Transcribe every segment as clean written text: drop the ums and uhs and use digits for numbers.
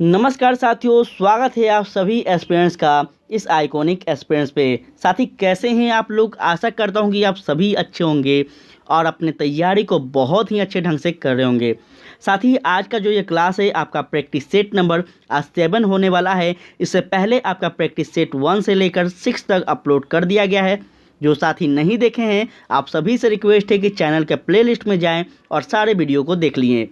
नमस्कार साथियों, स्वागत है आप सभी एस्पिरेंट्स का इस आइकॉनिक एस्पिरेंट्स पे। साथी कैसे हैं आप लोग? आशा करता हूं कि आप सभी अच्छे होंगे और अपने तैयारी को बहुत ही अच्छे ढंग से कर रहे होंगे। साथ ही आज का जो ये क्लास है आपका प्रैक्टिस सेट नंबर आज 7 होने वाला है। इससे पहले आपका प्रैक्टिस सेट 1 से लेकर 6 तक अपलोड कर दिया गया है। जो साथी नहीं देखे हैं आप सभी से रिक्वेस्ट है कि चैनल के प्लेलिस्ट में जाएं और सारे वीडियो को देख लिए।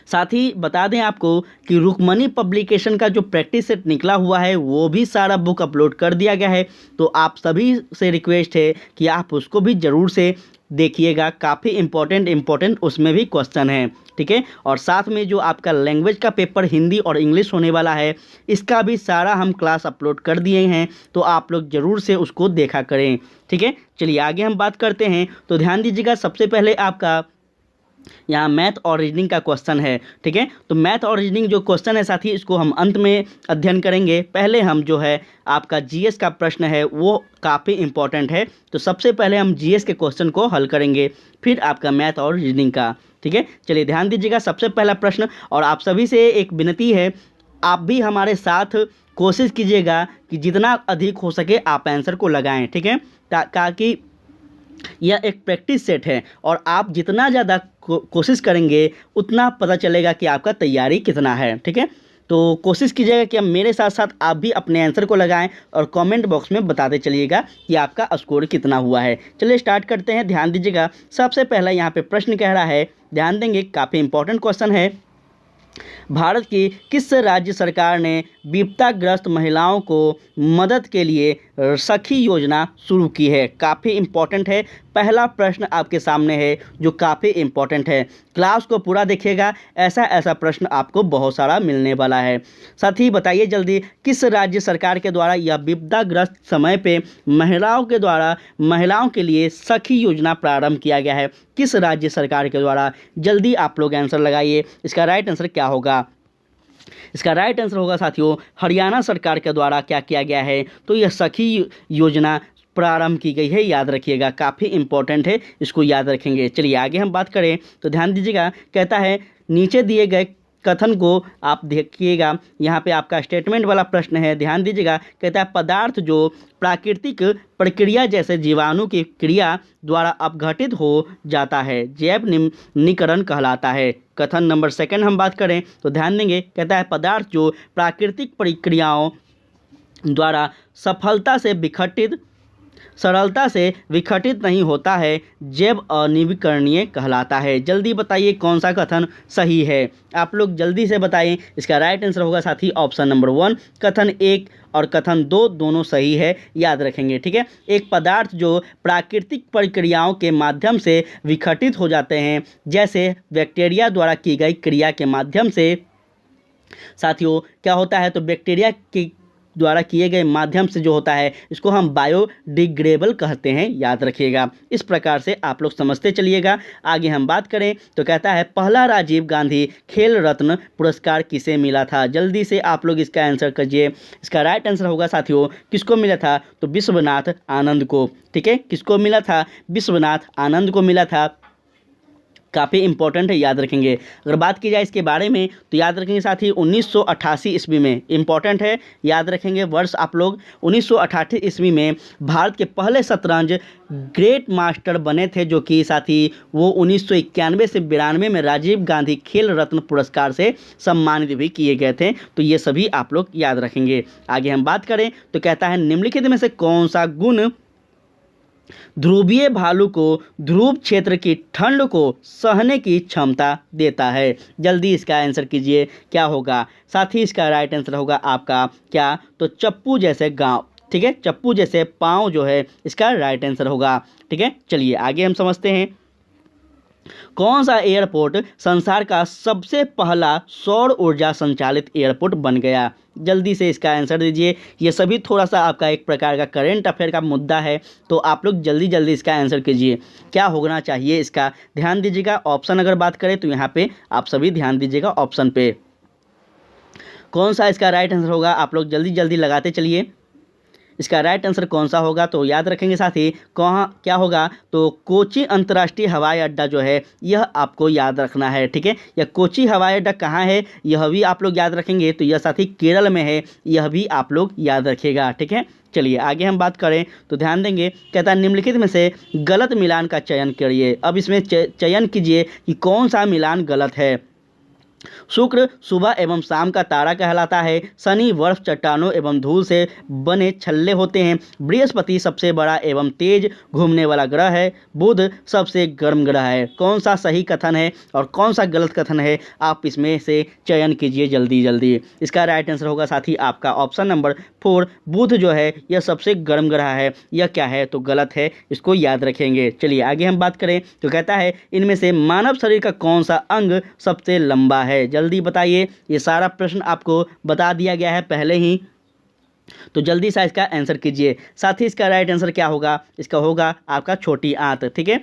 साथ ही बता दें आपको कि रुक्मणी पब्लिकेशन का जो प्रैक्टिस सेट निकला हुआ है वो भी सारा बुक अपलोड कर दिया गया है। तो आप सभी से रिक्वेस्ट है कि आप उसको भी ज़रूर से देखिएगा। काफ़ी इम्पोर्टेंट उसमें भी क्वेश्चन है, ठीक है। और साथ में जो आपका लैंग्वेज का पेपर हिंदी और इंग्लिश होने वाला है इसका भी सारा हम क्लास अपलोड कर दिए हैं, तो आप लोग ज़रूर से उसको देखा करें, ठीक है। चलिए आगे हम बात करते हैं। तो ध्यान दीजिएगा, सबसे पहले आपका यहाँ मैथ और रीजनिंग का क्वेश्चन है, ठीक है। तो मैथ और रीजनिंग जो क्वेश्चन है साथी इसको हम अंत में अध्ययन करेंगे। पहले हम जो है आपका जीएस का प्रश्न है वो काफ़ी इंपॉर्टेंट है, तो सबसे पहले हम जीएस के क्वेश्चन को हल करेंगे, फिर आपका मैथ और रीजनिंग का, ठीक है। चलिए ध्यान दीजिएगा, सबसे पहला प्रश्न। और आप सभी से एक विनती है, आप भी हमारे साथ कोशिश कीजिएगा कि जितना अधिक हो सके आप आंसर को लगाएं, ठीक है। ताकि यह एक प्रैक्टिस सेट है और आप जितना ज़्यादा कोशिश करेंगे उतना पता चलेगा कि आपका तैयारी कितना है, ठीक है। तो कोशिश कीजिएगा कि अब मेरे साथ साथ आप भी अपने आंसर को लगाएं और कमेंट बॉक्स में बताते चलिएगा कि आपका स्कोर कितना हुआ है। चलिए स्टार्ट करते हैं। ध्यान दीजिएगा, सबसे पहला यहाँ पे प्रश्न कह रहा है, ध्यान देंगे, काफ़ी इंपॉर्टेंट क्वेश्चन है। भारत की किस राज्य सरकार ने विपदाग्रस्त महिलाओं को मदद के लिए सखी योजना शुरू की है? काफ़ी इम्पोर्टेंट है। पहला प्रश्न आपके सामने है जो काफ़ी इम्पोर्टेंट है। क्लास को पूरा देखिएगा, ऐसा प्रश्न आपको बहुत सारा मिलने वाला है। साथ ही बताइए जल्दी, किस राज्य सरकार के द्वारा यह विपदाग्रस्त समय पे महिलाओं के लिए सखी योजना प्रारंभ किया गया है? किस राज्य सरकार के द्वारा? जल्दी आप लोग आंसर लगाइए। इसका राइट आंसर क्या होगा? इसका राइट आंसर होगा साथियों, हरियाणा सरकार के द्वारा क्या किया गया है, तो यह सखी योजना प्रारंभ की गई है। याद रखिएगा, काफ़ी इंपॉर्टेंट है, इसको याद रखेंगे। चलिए आगे हम बात करें तो ध्यान दीजिएगा, कहता है नीचे दिए गए कथन को आप देखिएगा। यहाँ पे आपका स्टेटमेंट वाला प्रश्न है, ध्यान दीजिएगा। कहता है पदार्थ जो प्राकृतिक प्रक्रिया जैसे जीवाणु की क्रिया द्वारा अपघटित हो जाता है जैव निम्नीकरण कहलाता है। कथन नंबर सेकंड हम बात करें तो ध्यान देंगे, कहता है पदार्थ जो प्राकृतिक प्रक्रियाओं द्वारा सरलता से विघटित नहीं होता है जैव अनवीकरणीय कहलाता है। जल्दी बताइए कौन सा कथन सही है, आप लोग जल्दी से बताएं। इसका राइट आंसर होगा साथी ऑप्शन नंबर 1। कथन 1 और कथन 2 दोनों सही है, याद रखेंगे, ठीक है। एक पदार्थ जो प्राकृतिक प्रक्रियाओं के माध्यम से विघटित हो जाते हैं जैसे बैक्टीरिया द्वारा की गई क्रिया के माध्यम से, साथियों क्या होता है, तो बैक्टीरिया की द्वारा किए गए माध्यम से जो होता है इसको हम बायोडिग्रेडेबल कहते हैं, याद रखिएगा। इस प्रकार से आप लोग समझते चलिएगा। आगे हम बात करें तो कहता है पहला राजीव गांधी खेल रत्न पुरस्कार किसे मिला था? जल्दी से आप लोग इसका आंसर कीजिए। इसका राइट आंसर होगा साथियों, किसको मिला था, तो विश्वनाथ आनंद को, ठीक है। किसको मिला था? विश्वनाथ आनंद को मिला था। काफ़ी इंपॉर्टेंट है, याद रखेंगे। अगर बात की जाए इसके बारे में तो याद रखेंगे साथ ही 1988 ईस्वी में, इंपॉर्टेंट है, याद रखेंगे वर्ष आप लोग। 1988 ईस्वी में भारत के पहले शतरंज ग्रेट मास्टर बने थे, जो कि साथी वो 1991 से 92 में राजीव गांधी खेल रत्न पुरस्कार से सम्मानित भी किए गए थे। तो ये सभी आप लोग याद रखेंगे। आगे हम बात करें तो कहता है निम्नलिखित में से कौन सा गुण ध्रुवीय भालू को ध्रुव क्षेत्र की ठंड को सहने की क्षमता देता है? जल्दी इसका आंसर कीजिए, क्या होगा साथ ही? इसका राइट आंसर होगा आपका क्या, तो चप्पू जैसे गांव, ठीक है। चप्पू जैसे पाँव जो है इसका राइट आंसर होगा, ठीक है। चलिए आगे हम समझते हैं। कौन सा एयरपोर्ट संसार का सबसे पहला सौर ऊर्जा संचालित एयरपोर्ट बन गया? जल्दी से इसका आंसर दीजिए। ये सभी थोड़ा सा आपका एक प्रकार का करेंट अफेयर का मुद्दा है, तो आप लोग जल्दी इसका आंसर कीजिए। क्या होना चाहिए इसका? ध्यान दीजिएगा, ऑप्शन अगर बात करें तो यहाँ पे आप सभी ध्यान दीजिएगा ऑप्शन पे। कौन सा इसका राइट आंसर होगा? आप लोग जल्दी लगाते चलिए। इसका राइट आंसर कौन सा होगा, तो याद रखेंगे साथी कहाँ क्या होगा, तो कोची अंतर्राष्ट्रीय हवाई अड्डा जो है यह आपको याद रखना है। ठीक है, यह कोची हवाई अड्डा कहाँ है यह भी आप लोग याद रखेंगे, तो यह साथी केरल में है, यह भी आप लोग याद रखिएगा। ठीक है, चलिए आगे हम बात करें तो ध्यान देंगे, कहता है निम्नलिखित में से गलत मिलान का चयन करिए। अब इसमें चयन कीजिए कि कौन सा मिलान गलत है। शुक्र सुबह एवं शाम का तारा कहलाता है। शनि बर्फ चट्टानों एवं धूल से बने छल्ले होते हैं। बृहस्पति सबसे बड़ा एवं तेज घूमने वाला ग्रह है। बुध सबसे गर्म ग्रह है। कौन सा सही कथन है और कौन सा गलत कथन है, आप इसमें से चयन कीजिए जल्दी जल्दी। इसका राइट आंसर होगा साथी आपका ऑप्शन नंबर 4, बुध जो है यह सबसे गर्म ग्रह है। यह क्या है, तो गलत है, इसको याद रखेंगे। चलिए आगे हम बात करें तो कहता है इनमें से मानव शरीर का कौन सा अंग सबसे लंबा है, जल्दी बताइए। ये सारा प्रश्न आपको बता दिया गया है पहले ही, तो जल्दी से इसका आंसर कीजिए। साथ ही इसका राइट आंसर क्या होगा, इसका होगा आपका छोटी आंत। ठीक है,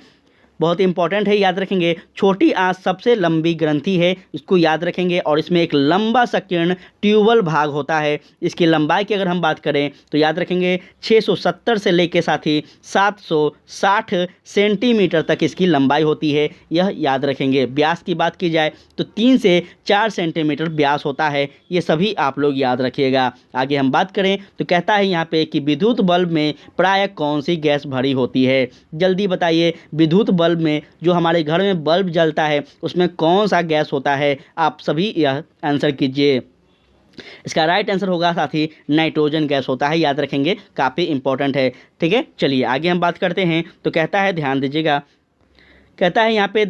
बहुत इंपॉर्टेंट है, याद रखेंगे। छोटी आंत सबसे लंबी ग्रंथि है, इसको याद रखेंगे। और इसमें एक लंबा संकीर्ण ट्यूबल भाग होता है। इसकी लंबाई की अगर हम बात करें तो याद रखेंगे 670 से लेके साथ ही 760 सेंटीमीटर तक इसकी लंबाई होती है, यह याद रखेंगे। व्यास की बात की जाए तो 3 से 4 सेंटीमीटर व्यास होता है, ये सभी आप लोग याद रखिएगा। आगे हम बात करें तो कहता है यहाँ पे कि विद्युत बल्ब में प्रायः कौन सी गैस भरी होती है, जल्दी बताइए। विद्युत बल्ब में जो हमारे घर में बल्ब जलता है उसमें कौन सा गैस होता है, आप सभी यह आंसर कीजिए। इसका राइट आंसर होगा साथी नाइट्रोजन गैस होता है, याद रखेंगे, काफ़ी इंपॉर्टेंट है। ठीक है, चलिए आगे हम बात करते हैं तो कहता है ध्यान दीजिएगा, कहता है यहाँ पे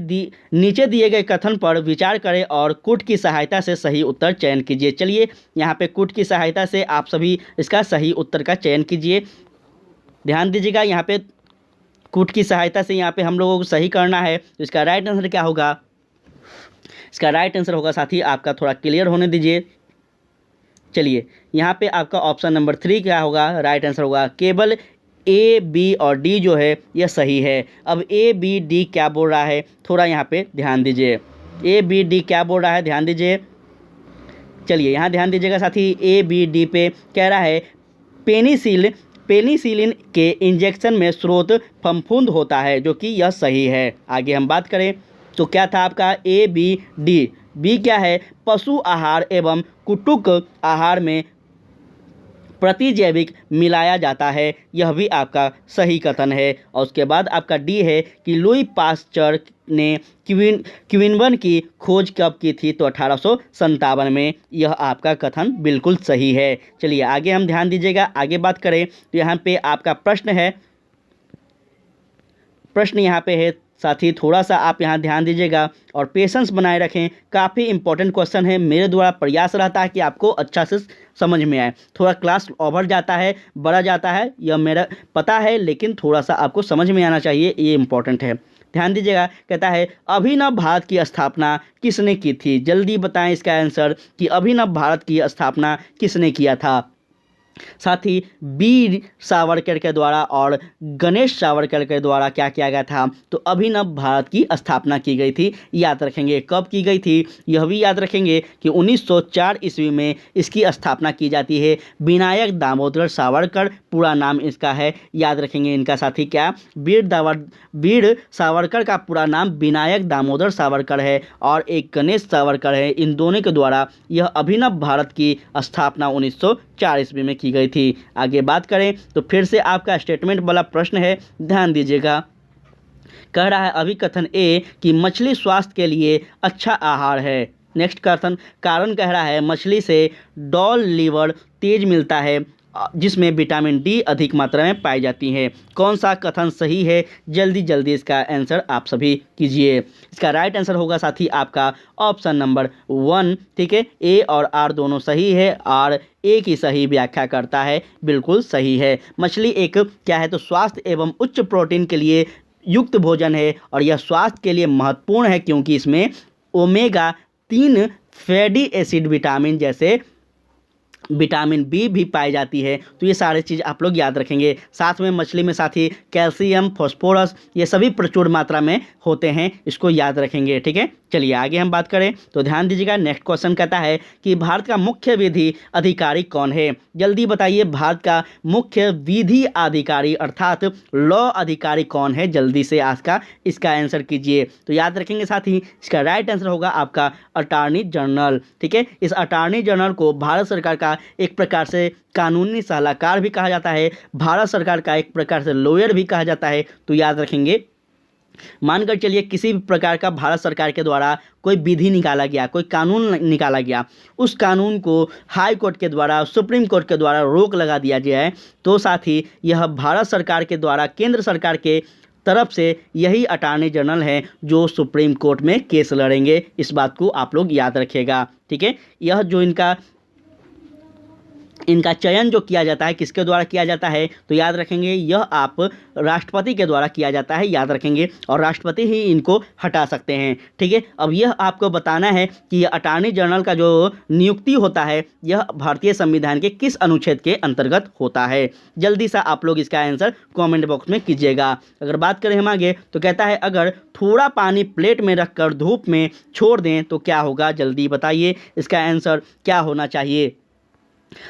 नीचे दिए गए कथन पर विचार करें और कुट की सहायता से सही उत्तर चयन कीजिए। चलिए यहाँ पे कुट की सहायता से आप सभी इसका सही उत्तर का चयन कीजिए। ध्यान दीजिएगा, यहाँ पे कूट की सहायता से यहाँ पे हम लोगों को सही करना है, तो इसका राइट आंसर क्या होगा। इसका राइट आंसर होगा साथी आपका, थोड़ा क्लियर होने दीजिए। चलिए यहाँ पे आपका ऑप्शन नंबर 3 क्या होगा, राइट आंसर होगा केवल ए बी और डी जो है यह सही है। अब ए बी डी क्या बोल रहा है, थोड़ा यहाँ पे ध्यान दीजिए। ए बी डी क्या बोल रहा है, ध्यान दीजिए। चलिए यहाँ ध्यान दीजिएगा साथी, ए बी डी पे कह रहा है पेनिसिलिन के इंजेक्शन में स्रोत फफूंद होता है, जो कि यह सही है। आगे हम बात करें तो क्या था आपका ए बी डी। बी क्या है, पशु आहार एवं कुटुक आहार में प्रतिजैविक मिलाया जाता है, यह भी आपका सही कथन है। और उसके बाद आपका डी है कि लुई पास्चर ने क्विनबन की खोज कब की थी, तो 1857 में, यह आपका कथन बिल्कुल सही है। चलिए आगे हम ध्यान दीजिएगा, आगे बात करें तो यहाँ पे आपका प्रश्न है, प्रश्न यहाँ पे है साथी, थोड़ा सा आप यहाँ ध्यान दीजिएगा और पेशेंस बनाए रखें, काफ़ी इंपॉर्टेंट क्वेश्चन है। मेरे द्वारा प्रयास रहता है कि आपको अच्छा से समझ में आए। थोड़ा क्लास ओवर जाता है, बढ़ा जाता है, यह मेरा पता है, लेकिन थोड़ा सा आपको समझ में आना चाहिए, ये इंपॉर्टेंट है। ध्यान दीजिएगा, कहता है अभिनव भारत की स्थापना किसने की थी, जल्दी बताएं इसका आंसर कि अभिनव भारत की स्थापना किसने किया था। साथ ही वीर सावरकर के द्वारा और गणेश सावरकर के द्वारा क्या किया गया था, तो अभिनव भारत की स्थापना की गई थी। याद रखेंगे कब की गई थी, यह भी याद रखेंगे कि 1904 ईस्वी में इसकी स्थापना की जाती है। विनायक दामोदर सावरकर पूरा नाम इसका है, याद रखेंगे इनका साथी क्या, वीर सावरकर का पूरा नाम विनायक दामोदर सावरकर है और एक गणेश सावरकर है। इन दोनों के द्वारा यह अभिनव भारत की स्थापना 1904 ईस्वी में की गई थी। आगे बात करें तो फिर से आपका स्टेटमेंट वाला प्रश्न है, ध्यान दीजिएगा। कह रहा है अभिकथन ए कि मछली स्वास्थ्य के लिए अच्छा आहार है। नेक्स्ट कथन कारण कह रहा है मछली से डॉल लीवर तेज मिलता है, जिसमें विटामिन डी अधिक मात्रा में पाई जाती है। कौन सा कथन सही है, जल्दी जल्दी इसका आंसर आप सभी कीजिए। इसका राइट आंसर होगा साथी आपका ऑप्शन नंबर 1। ठीक है, ए और आर दोनों सही है, आर एक ही सही व्याख्या करता है, बिल्कुल सही है। मछली एक क्या है, तो स्वास्थ्य एवं उच्च प्रोटीन के लिए युक्त भोजन है और यह स्वास्थ्य के लिए महत्वपूर्ण है, क्योंकि इसमें ओमेगा 3 फैटी एसिड विटामिन जैसे विटामिन बी भी पाई जाती है। तो ये सारी चीज़ आप लोग याद रखेंगे। साथ में मछली में साथ ही कैल्शियम, फॉस्फोरस, ये सभी प्रचुर मात्रा में होते हैं, इसको याद रखेंगे। ठीक है, चलिए आगे हम बात करें तो ध्यान दीजिएगा। नेक्स्ट क्वेश्चन कहता है कि भारत का मुख्य विधि अधिकारी कौन है? जल्दी बताइए, भारत का मुख्य विधि अधिकारी अर्थात लॉ अधिकारी कौन है? जल्दी से आज का इसका आंसर कीजिए। तो याद रखेंगे साथ ही इसका राइट आंसर होगा आपका अटॉर्नी जनरल। ठीक है, इस अटॉर्नी जनरल को भारत सरकार का एक प्रकार से कानूनी सलाहकार भी कहा जाता है, भारत सरकार का एक प्रकार से लॉयर भी कहा जाता है। तो याद रखेंगे, मानकर चलिए किसी भी प्रकार का भारत सरकार के द्वारा कोई विधि निकाला गया, कोई कानून निकाला गया, उस कानून को हाई कोर्ट के द्वारा, सुप्रीम कोर्ट के द्वारा रोक लगा दिया जाए, तो साथ ही यह भारत सरकार के द्वारा केंद्र सरकार के तरफ से यही अटॉर्नी जनरल है जो सुप्रीम कोर्ट में केस लड़ेंगे। इस बात को आप लोग याद रखिएगा। ठीक है, यह जो इनका चयन जो किया जाता है किसके द्वारा किया जाता है? तो याद रखेंगे, यह आप राष्ट्रपति के द्वारा किया जाता है, याद रखेंगे, और राष्ट्रपति ही इनको हटा सकते हैं। ठीक है, अब यह आपको बताना है कि यह अटॉर्नी जनरल का जो नियुक्ति होता है यह भारतीय संविधान के किस अनुच्छेद के अंतर्गत होता है? जल्दी सा आप लोग इसका आंसर कॉमेंट बॉक्स में कीजिएगा। अगर बात करें हम आगे तो कहता है अगर थोड़ा पानी प्लेट में रखकर धूप में छोड़ दें तो क्या होगा? जल्दी बताइए, इसका आंसर क्या होना चाहिए?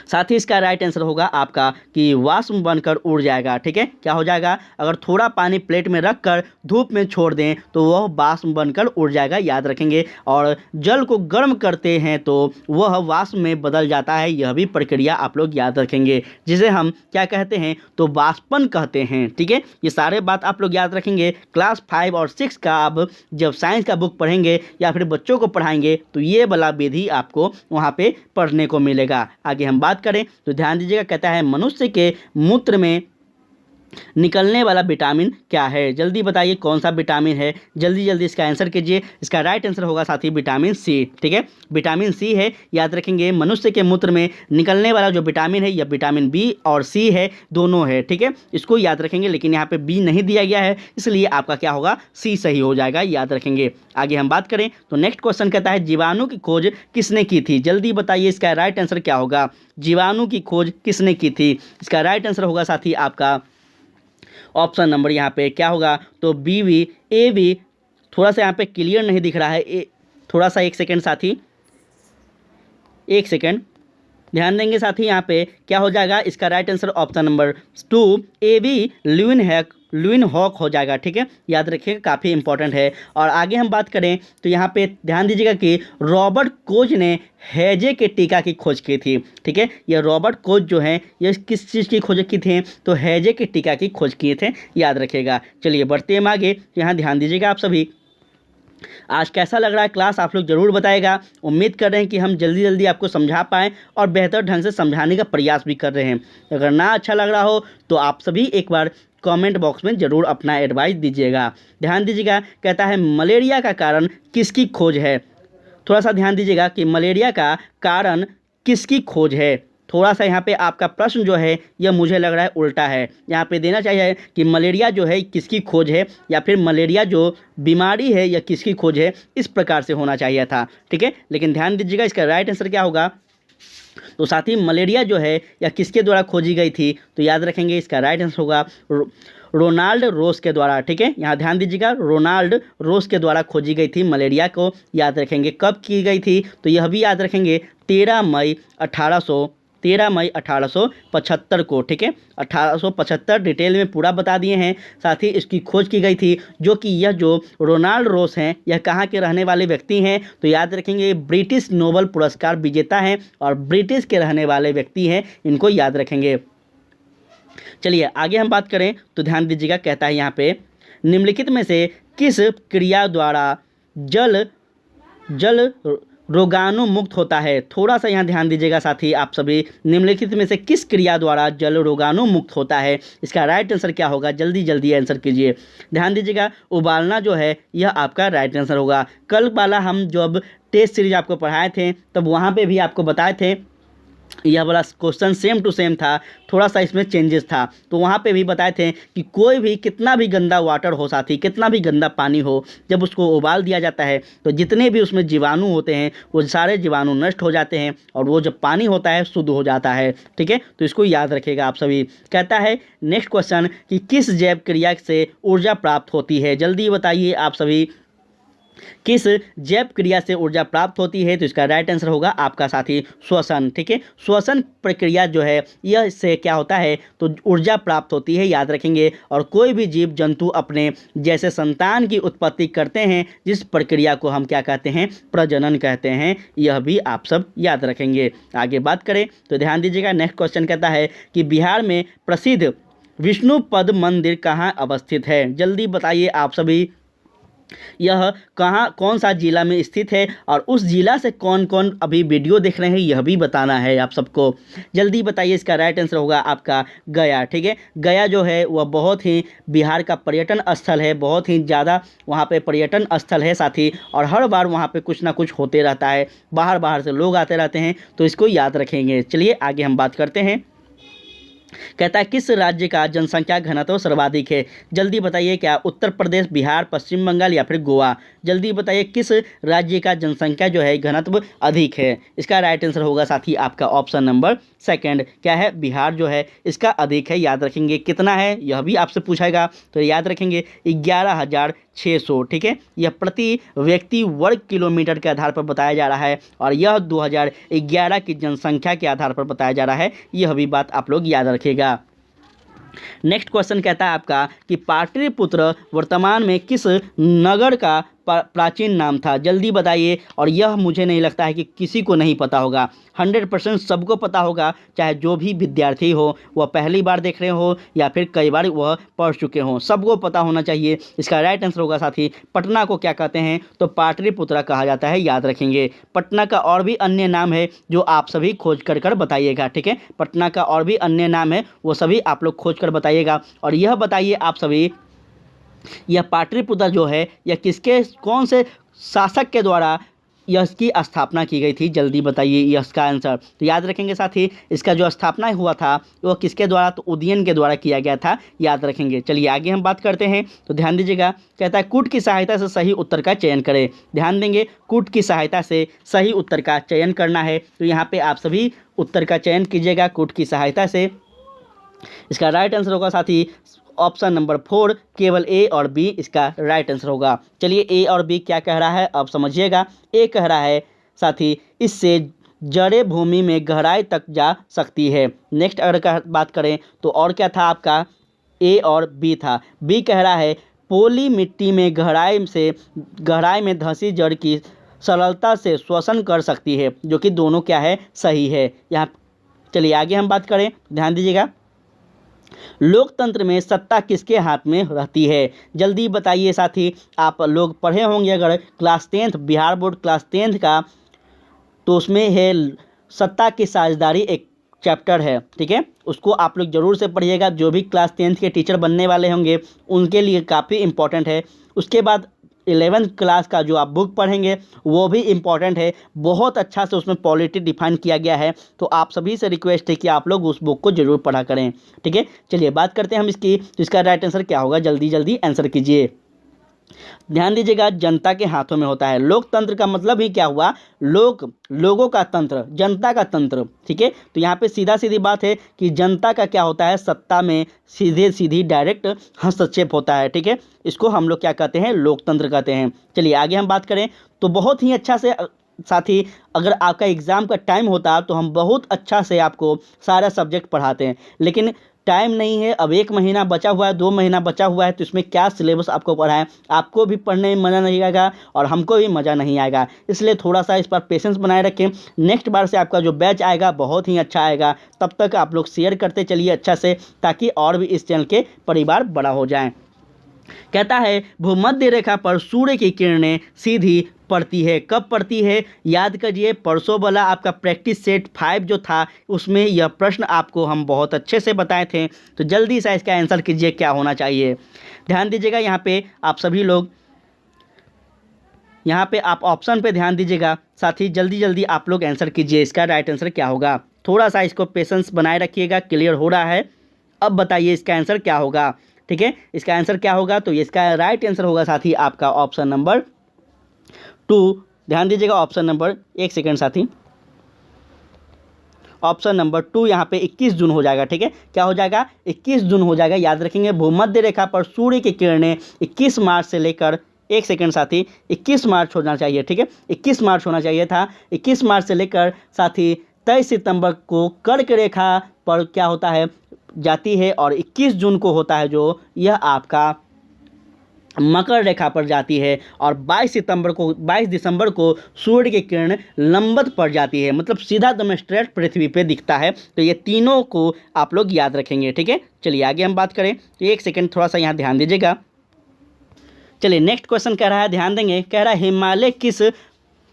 साथ ही इसका राइट आंसर होगा आपका कि वाष्प बनकर उड़ जाएगा। ठीक है, क्या हो जाएगा? अगर थोड़ा पानी प्लेट में रखकर धूप में छोड़ दें तो वह वाष्प बनकर उड़ जाएगा, याद रखेंगे। और जल को गर्म करते हैं तो वह वाष्प में बदल जाता है, यह भी प्रक्रिया आप लोग याद रखेंगे, जिसे हम क्या कहते हैं? तो वाष्पन कहते हैं। ठीक है, ये सारे बात आप लोग याद रखेंगे। क्लास 5 और 6 का आप जब साइंस का बुक पढ़ेंगे या फिर बच्चों को पढ़ाएंगे तो ये वाला विधि आपको वहाँ पे पढ़ने को मिलेगा। आगे हम बात करें तो ध्यान दीजिएगा, कहता है मनुष्य के मूत्र में निकलने वाला विटामिन क्या है? जल्दी बताइए कौन सा विटामिन है? जल्दी जल्दी इसका आंसर कीजिए। इसका राइट आंसर होगा साथी विटामिन सी। ठीक है, विटामिन सी है, याद रखेंगे। मनुष्य के मूत्र में निकलने वाला जो विटामिन है यह विटामिन बी और सी है, दोनों है। ठीक है, इसको याद रखेंगे, लेकिन यहाँ पे बी नहीं दिया गया है, इसलिए आपका क्या होगा? सी सही हो जाएगा, याद रखेंगे। आगे हम बात करें तो नेक्स्ट क्वेश्चन कहता है जीवाणु की खोज किसने की थी? जल्दी बताइए, इसका राइट आंसर क्या होगा? जीवाणु की खोज किसने की थी? इसका राइट आंसर होगा साथी आपका ऑप्शन नंबर यहाँ पे क्या होगा? तो बी वी ए वी, थोड़ा सा यहाँ पे क्लियर नहीं दिख रहा है, थोड़ा सा एक सेकेंड साथी, एक सेकेंड ध्यान देंगे साथी। यहाँ पे क्या हो जाएगा? इसका right answer option number 2 A B लुइन हॉक हो जाएगा। ठीक है, याद रखिएगा, काफ़ी इंपॉर्टेंट है। और आगे हम बात करें तो यहाँ पे ध्यान दीजिएगा कि रॉबर्ट कोच ने हैजे के टीका की खोज की थी। ठीक है, ये रॉबर्ट कोच जो है ये किस चीज़ की खोज की थी? तो हैजे के टीका की खोज किए थे, याद रखिएगा। चलिए बढ़ते हैं आगे, यहाँ ध्यान दीजिएगा आप सभी। आज कैसा लग रहा है क्लास आप लोग ज़रूर बताएगा। उम्मीद कर रहे हैं कि हम जल्दी जल्दी आपको समझा पाएँ और बेहतर ढंग से समझाने का प्रयास भी कर रहे हैं। अगर ना अच्छा लग रहा हो तो आप सभी एक बार कमेंट बॉक्स में ज़रूर अपना एडवाइस दीजिएगा। ध्यान दीजिएगा, कहता है मलेरिया का कारण किसकी खोज है? थोड़ा सा ध्यान दीजिएगा कि मलेरिया का कारण किसकी खोज है। थोड़ा सा यहाँ पे आपका प्रश्न जो है यह मुझे लग रहा है उल्टा है। यहाँ पे देना चाहिए कि मलेरिया जो है किसकी खोज है, या फिर मलेरिया जो बीमारी है यह किसकी खोज है, इस प्रकार से होना चाहिए था। ठीक है, लेकिन ध्यान दीजिएगा इसका राइट आंसर क्या होगा? तो साथ ही मलेरिया जो है या किसके द्वारा खोजी गई थी? तो याद रखेंगे इसका राइट आंसर होगा रोनाल्ड रोस के द्वारा। ठीक है, यहाँ ध्यान दीजिएगा, रोनाल्ड रोस के द्वारा खोजी गई थी मलेरिया को, याद रखेंगे। कब की गई थी? तो यह भी याद रखेंगे 13 मई 1875 को। ठीक है, 1875 डिटेल में पूरा बता दिए हैं। साथ ही इसकी खोज की गई थी, जो कि यह जो रोनाल्ड रोस हैं यह कहाँ के रहने वाले व्यक्ति हैं? तो याद रखेंगे ब्रिटिश नोबेल पुरस्कार विजेता हैं और ब्रिटिश के रहने वाले व्यक्ति हैं, इनको याद रखेंगे। चलिए आगे हम बात करें तो ध्यान दीजिएगा, कहता है यहाँ पे निम्नलिखित में से किस क्रिया द्वारा जल रोगाणु मुक्त होता है? थोड़ा सा यहाँ ध्यान दीजिएगा साथी आप सभी, निम्नलिखित में से किस क्रिया द्वारा जल रोगाणु मुक्त होता है? इसका राइट आंसर क्या होगा? जल्दी जल्दी आंसर कीजिए। ध्यान दीजिएगा, उबालना जो है यह आपका राइट आंसर होगा। कल वाला हम जब टेस्ट सीरीज आपको पढ़ाए थे तब वहाँ पे भी आपको बताए थे यह वाला क्वेश्चन सेम टू सेम था, थोड़ा सा इसमें चेंजेस था। तो वहाँ पे भी बताए थे कि कोई भी कितना भी गंदा वाटर हो साथी, कितना भी गंदा पानी हो, जब उसको उबाल दिया जाता है तो जितने भी उसमें जीवाणु होते हैं वो सारे जीवाणु नष्ट हो जाते हैं और वो जब पानी होता है शुद्ध हो जाता है। ठीक है, तो इसको याद रखिएगा आप सभी। कहता है नेक्स्ट क्वेश्चन कि किस जैव क्रिया से ऊर्जा प्राप्त होती है, जल्दी बताइए आप सभी, किस जैव क्रिया से ऊर्जा प्राप्त होती है। तो इसका राइट आंसर होगा आपका साथी श्वसन। ठीक है, श्वसन प्रक्रिया जो है यह इससे क्या होता है तो ऊर्जा प्राप्त होती है, याद रखेंगे। और कोई भी जीव जंतु अपने जैसे संतान की उत्पत्ति करते हैं, जिस प्रक्रिया को हम क्या कहते हैं, प्रजनन कहते हैं। यह भी आप सब याद रखेंगे। आगे बात करें तो ध्यान दीजिएगा, नेक्स्ट क्वेश्चन कहता है कि बिहार में प्रसिद्ध विष्णुपद मंदिर कहाँ अवस्थित है, जल्दी बताइए आप सभी। यह कहाँ, कौन सा जिला में स्थित है और उस जिला से कौन कौन अभी वीडियो देख रहे हैं यह भी बताना है आप सबको। जल्दी बताइए, इसका राइट आंसर होगा आपका गया। ठीक है, गया जो है वह बहुत ही बिहार का पर्यटन स्थल है, बहुत ही ज़्यादा वहाँ पे पर्यटन स्थल है साथी। और हर बार वहाँ पे कुछ ना कुछ होते रहता है, बाहर बाहर से लोग आते रहते हैं, तो इसको याद रखेंगे। चलिए आगे हम बात करते हैं। कहता है किस राज्य का जनसंख्या घनत्व सर्वाधिक है, जल्दी बताइए। क्या उत्तर प्रदेश, बिहार, पश्चिम बंगाल या फिर गोवा, जल्दी बताइए किस राज्य का जनसंख्या जो है घनत्व अधिक है। इसका राइट आंसर होगा साथी आपका ऑप्शन नंबर सेकंड, क्या है, बिहार जो है इसका अधिक है। याद रखेंगे कितना है, यह भी आपसे पूछेगा, तो याद रखेंगे 11,600। ठीक है, यह प्रति व्यक्ति वर्ग किलोमीटर के आधार पर बताया जा रहा है और यह 2011 की जनसंख्या के आधार पर बताया जा रहा है। यह भी बात आप लोग याद रखिएगा। नेक्स्ट क्वेश्चन कहता है आपका कि पाटलिपुत्र वर्तमान में किस नगर का प्राचीन नाम था, जल्दी बताइए। और यह मुझे नहीं लगता है कि किसी को नहीं पता होगा, 100% सबको पता होगा, चाहे जो भी विद्यार्थी हो, वह पहली बार देख रहे हो या फिर कई बार वह पढ़ चुके हों, सबको पता होना चाहिए। इसका राइट आंसर होगा साथी, पटना को क्या कहते हैं तो पाटलिपुत्र कहा जाता है, याद रखेंगे। पटना का और भी अन्य नाम है जो आप सभी खोज कर बताइएगा। ठीक है, पटना का और भी अन्य नाम है, वो सभी आप लोग खोज कर बताइएगा। और यह बताइए आप सभी, यह पाटलिपुत्र जो है यह किसके, कौन से शासक के द्वारा यह इसकी स्थापना की गई थी, जल्दी बताइए यह इसका आंसर। तो याद रखेंगे साथी, इसका जो स्थापना हुआ था वह किसके द्वारा, तो उदयन के द्वारा किया गया था, याद रखेंगे। चलिए आगे हम बात करते हैं, तो ध्यान दीजिएगा। कहता है कूट की सहायता से सही उत्तर का चयन करें, ध्यान देंगे, कूट की सहायता से सही उत्तर का चयन करना है। तो यहाँ पर आप सभी उत्तर का चयन कीजिएगा कूट की सहायता से। इसका राइट आंसर होगा साथी ऑप्शन नंबर 4, केवल ए और बी इसका राइट आंसर होगा। चलिए ए और बी क्या कह रहा है अब समझिएगा। ए कह रहा है साथी इससे जड़ें भूमि में गहराई तक जा सकती है। नेक्स्ट अगर बात करें तो और क्या था आपका, ए और बी था। बी कह रहा है पोली मिट्टी में गहराई में धंसी जड़ की सरलता से श्वसन कर सकती है, जो कि दोनों क्या है, सही है यहाँ। चलिए आगे हम बात करें, ध्यान दीजिएगा। लोकतंत्र में सत्ता किसके हाथ में रहती है, जल्दी बताइए साथी। आप लोग पढ़े होंगे अगर class 10th, Bihar board class 10th का, तो उसमें है सत्ता की साझेदारी, एक चैप्टर है। ठीक है, उसको आप लोग जरूर से पढ़िएगा, जो भी क्लास 10th के टीचर बनने वाले होंगे उनके लिए काफ़ी इंपॉर्टेंट है। उसके बाद 11th क्लास का जो आप बुक पढ़ेंगे वो भी इम्पॉर्टेंट है, बहुत अच्छा से उसमें पॉलिटी डिफाइन किया गया है। तो आप सभी से रिक्वेस्ट है कि आप लोग उस बुक को जरूर पढ़ा करें। ठीक है, चलिए बात करते हैं हम इसकी। तो इसका राइट आंसर क्या होगा, जल्दी जल्दी आंसर कीजिए। ध्यान दीजिएगा, जनता के हाथों में होता है। लोकतंत्र का मतलब ही क्या हुआ, लोगों का तंत्र, जनता का तंत्र। ठीक है, तो यहाँ पे सीधा सीधी बात है कि जनता का क्या होता है, सत्ता में सीधी डायरेक्ट हस्तक्षेप होता है। ठीक है, इसको हम लोग क्या कहते हैं, लोकतंत्र कहते हैं। चलिए आगे हम बात करें तो बहुत ही अच्छा से साथी, अगर आपका एग्ज़ाम का टाइम होता तो हम बहुत अच्छा से आपको सारा सब्जेक्ट पढ़ाते हैं, लेकिन टाइम नहीं है। अब 1 महीना बचा हुआ है, 2 महीना बचा हुआ है, तो इसमें क्या सिलेबस आपको पढ़ाएं, आपको भी पढ़ने में मज़ा नहीं आएगा और हमको भी मज़ा नहीं आएगा। इसलिए थोड़ा सा इस पर पेशेंस बनाए रखें। नेक्स्ट बार से आपका जो बैच आएगा बहुत ही अच्छा आएगा। तब तक आप लोग शेयर करते चलिए अच्छा से, ताकि और भी इस चैनल के परिवार बड़ा हो जाएँ। कहता है भूमध्य रेखा पर सूर्य की किरणें सीधी पड़ती है, कब पड़ती है, याद करिए। परसों वाला आपका प्रैक्टिस सेट 5 जो था उसमें यह प्रश्न आपको हम बहुत अच्छे से बताए थे। तो जल्दी से इसका आंसर कीजिए क्या होना चाहिए। ध्यान दीजिएगा, यहाँ पे आप सभी लोग, यहाँ पे आप ऑप्शन पे ध्यान दीजिएगा साथ ही जल्दी जल्दी आप लोग आंसर कीजिए, इसका राइट आंसर क्या होगा। थोड़ा सा इसको पेशेंस बनाए रखिएगा, क्लियर हो रहा है। अब बताइए इसका आंसर क्या होगा, ठीक है। इसका आंसर क्या होगा, तो इसका राइट आंसर होगा साथी आपका ऑप्शन नंबर 2। ध्यान दीजिएगा, ऑप्शन नंबर, एक सेकेंड साथी, ऑप्शन नंबर 2 यहाँ पे 21 जून हो जाएगा, ठीक है। क्या हो जाएगा, 21 जून हो जाएगा। याद रखेंगे भूमध्य रेखा पर सूर्य की किरणें 21 मार्च से लेकर, एक सेकेंड साथी, 21 मार्च होना चाहिए, ठीक है, 21 मार्च होना चाहिए था। 21 मार्च से लेकर साथी 23 सितंबर को कर्क रेखा पर क्या होता है, जाती है, और 21 जून को होता है जो यह आपका मकर रेखा पर जाती है, और 22 दिसंबर को सूर्य की किरण लंबवत पड़ जाती है, मतलब सीधा दम स्ट्रेट पृथ्वी पे दिखता है। तो ये तीनों को आप लोग याद रखेंगे, ठीक है। चलिए आगे हम बात करें, तो एक सेकेंड थोड़ा सा यहाँ ध्यान दीजिएगा। चलिए नेक्स्ट क्वेश्चन कह रहा है, ध्यान देंगे, कह रहा है हिमालय किस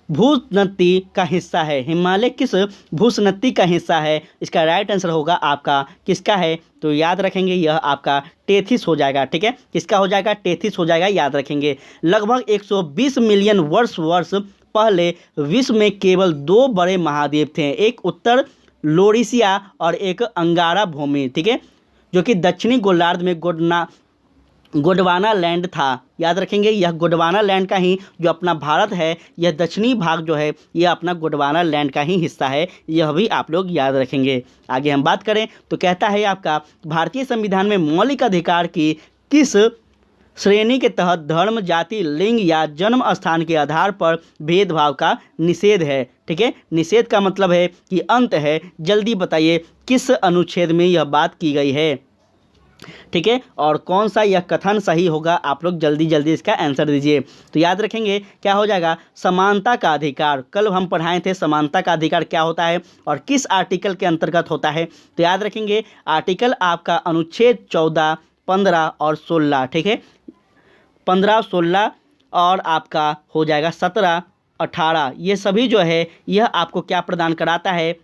भूस्नत्ती का हिस्सा है, हिमालय किस भूस्नत्ती का हिस्सा है। इसका राइट आंसर होगा आपका किसका है, तो याद रखेंगे यह आपका टेथिस हो जाएगा, ठीक है। किसका हो जाएगा, टेथिस हो जाएगा, याद रखेंगे। लगभग 120 मिलियन वर्ष पहले विश्व में केवल 2 बड़े महाद्वीप थे, एक उत्तर लोरेशिया और एक अंगारा भूमि, ठीक है, जो कि दक्षिणी गोलार्ध में गोंडवाना लैंड था। याद रखेंगे यह गोंडवाना लैंड का ही जो अपना भारत है, यह दक्षिणी भाग जो है यह अपना गोंडवाना लैंड का ही हिस्सा है, यह भी आप लोग याद रखेंगे। आगे हम बात करें तो कहता है आपका भारतीय संविधान में मौलिक अधिकार की किस श्रेणी के तहत धर्म, जाति, लिंग या जन्म स्थान के आधार पर भेदभाव का निषेध है, ठीक है। निषेध का मतलब है कि अंत है। जल्दी बताइए किस अनुच्छेद में यह बात की गई है, ठीक है, और कौन सा यह कथन सही होगा, आप लोग जल्दी जल्दी इसका आंसर दीजिए। तो याद रखेंगे क्या हो जाएगा, समानता का अधिकार। कल हम पढ़ाए थे समानता का अधिकार क्या होता है और किस आर्टिकल के अंतर्गत होता है। तो याद रखेंगे आर्टिकल आपका अनुच्छेद 14, 15 और 16, ठीक है, 15, 16 और आपका हो जाएगा 17, 18, ये सभी जो है यह आपको क्या प्रदान कराता है,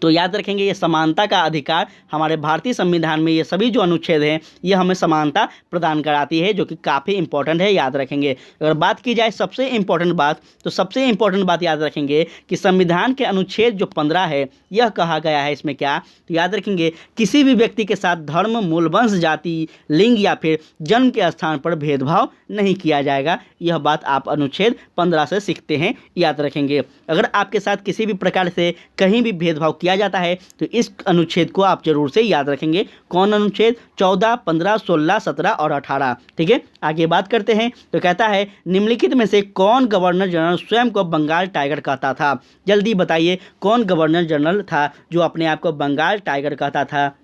तो याद रखेंगे ये समानता का अधिकार। हमारे भारतीय संविधान में ये सभी जो अनुच्छेद हैं ये हमें समानता प्रदान कराती है, जो कि काफ़ी इंपॉर्टेंट है, याद रखेंगे। अगर बात की जाए सबसे इम्पॉर्टेंट बात, तो सबसे इम्पॉर्टेंट बात याद रखेंगे कि संविधान के अनुच्छेद जो 15 है यह कहा गया है इसमें क्या, तो याद रखेंगे किसी भी व्यक्ति के साथ धर्म, मूल, वंश, जाति, लिंग या फिर जन्म के स्थान पर भेदभाव नहीं किया जाएगा। यह बात आप अनुच्छेद 15 से सीखते हैं, याद रखेंगे। अगर आपके साथ किसी भी प्रकार से कहीं भी भेदभाव किया जाता है तो इस अनुच्छेद को आप जरूर से याद रखेंगे। कौन अनुच्छेद, 14, 15, 16, 17 और 18, ठीक है। आगे बात करते हैं तो कहता है निम्नलिखित में से कौन गवर्नर जनरल स्वयं को बंगाल टाइगर कहता था। जल्दी बताइए कौन गवर्नर जनरल था जो अपने आप को बंगाल टाइगर कहता था।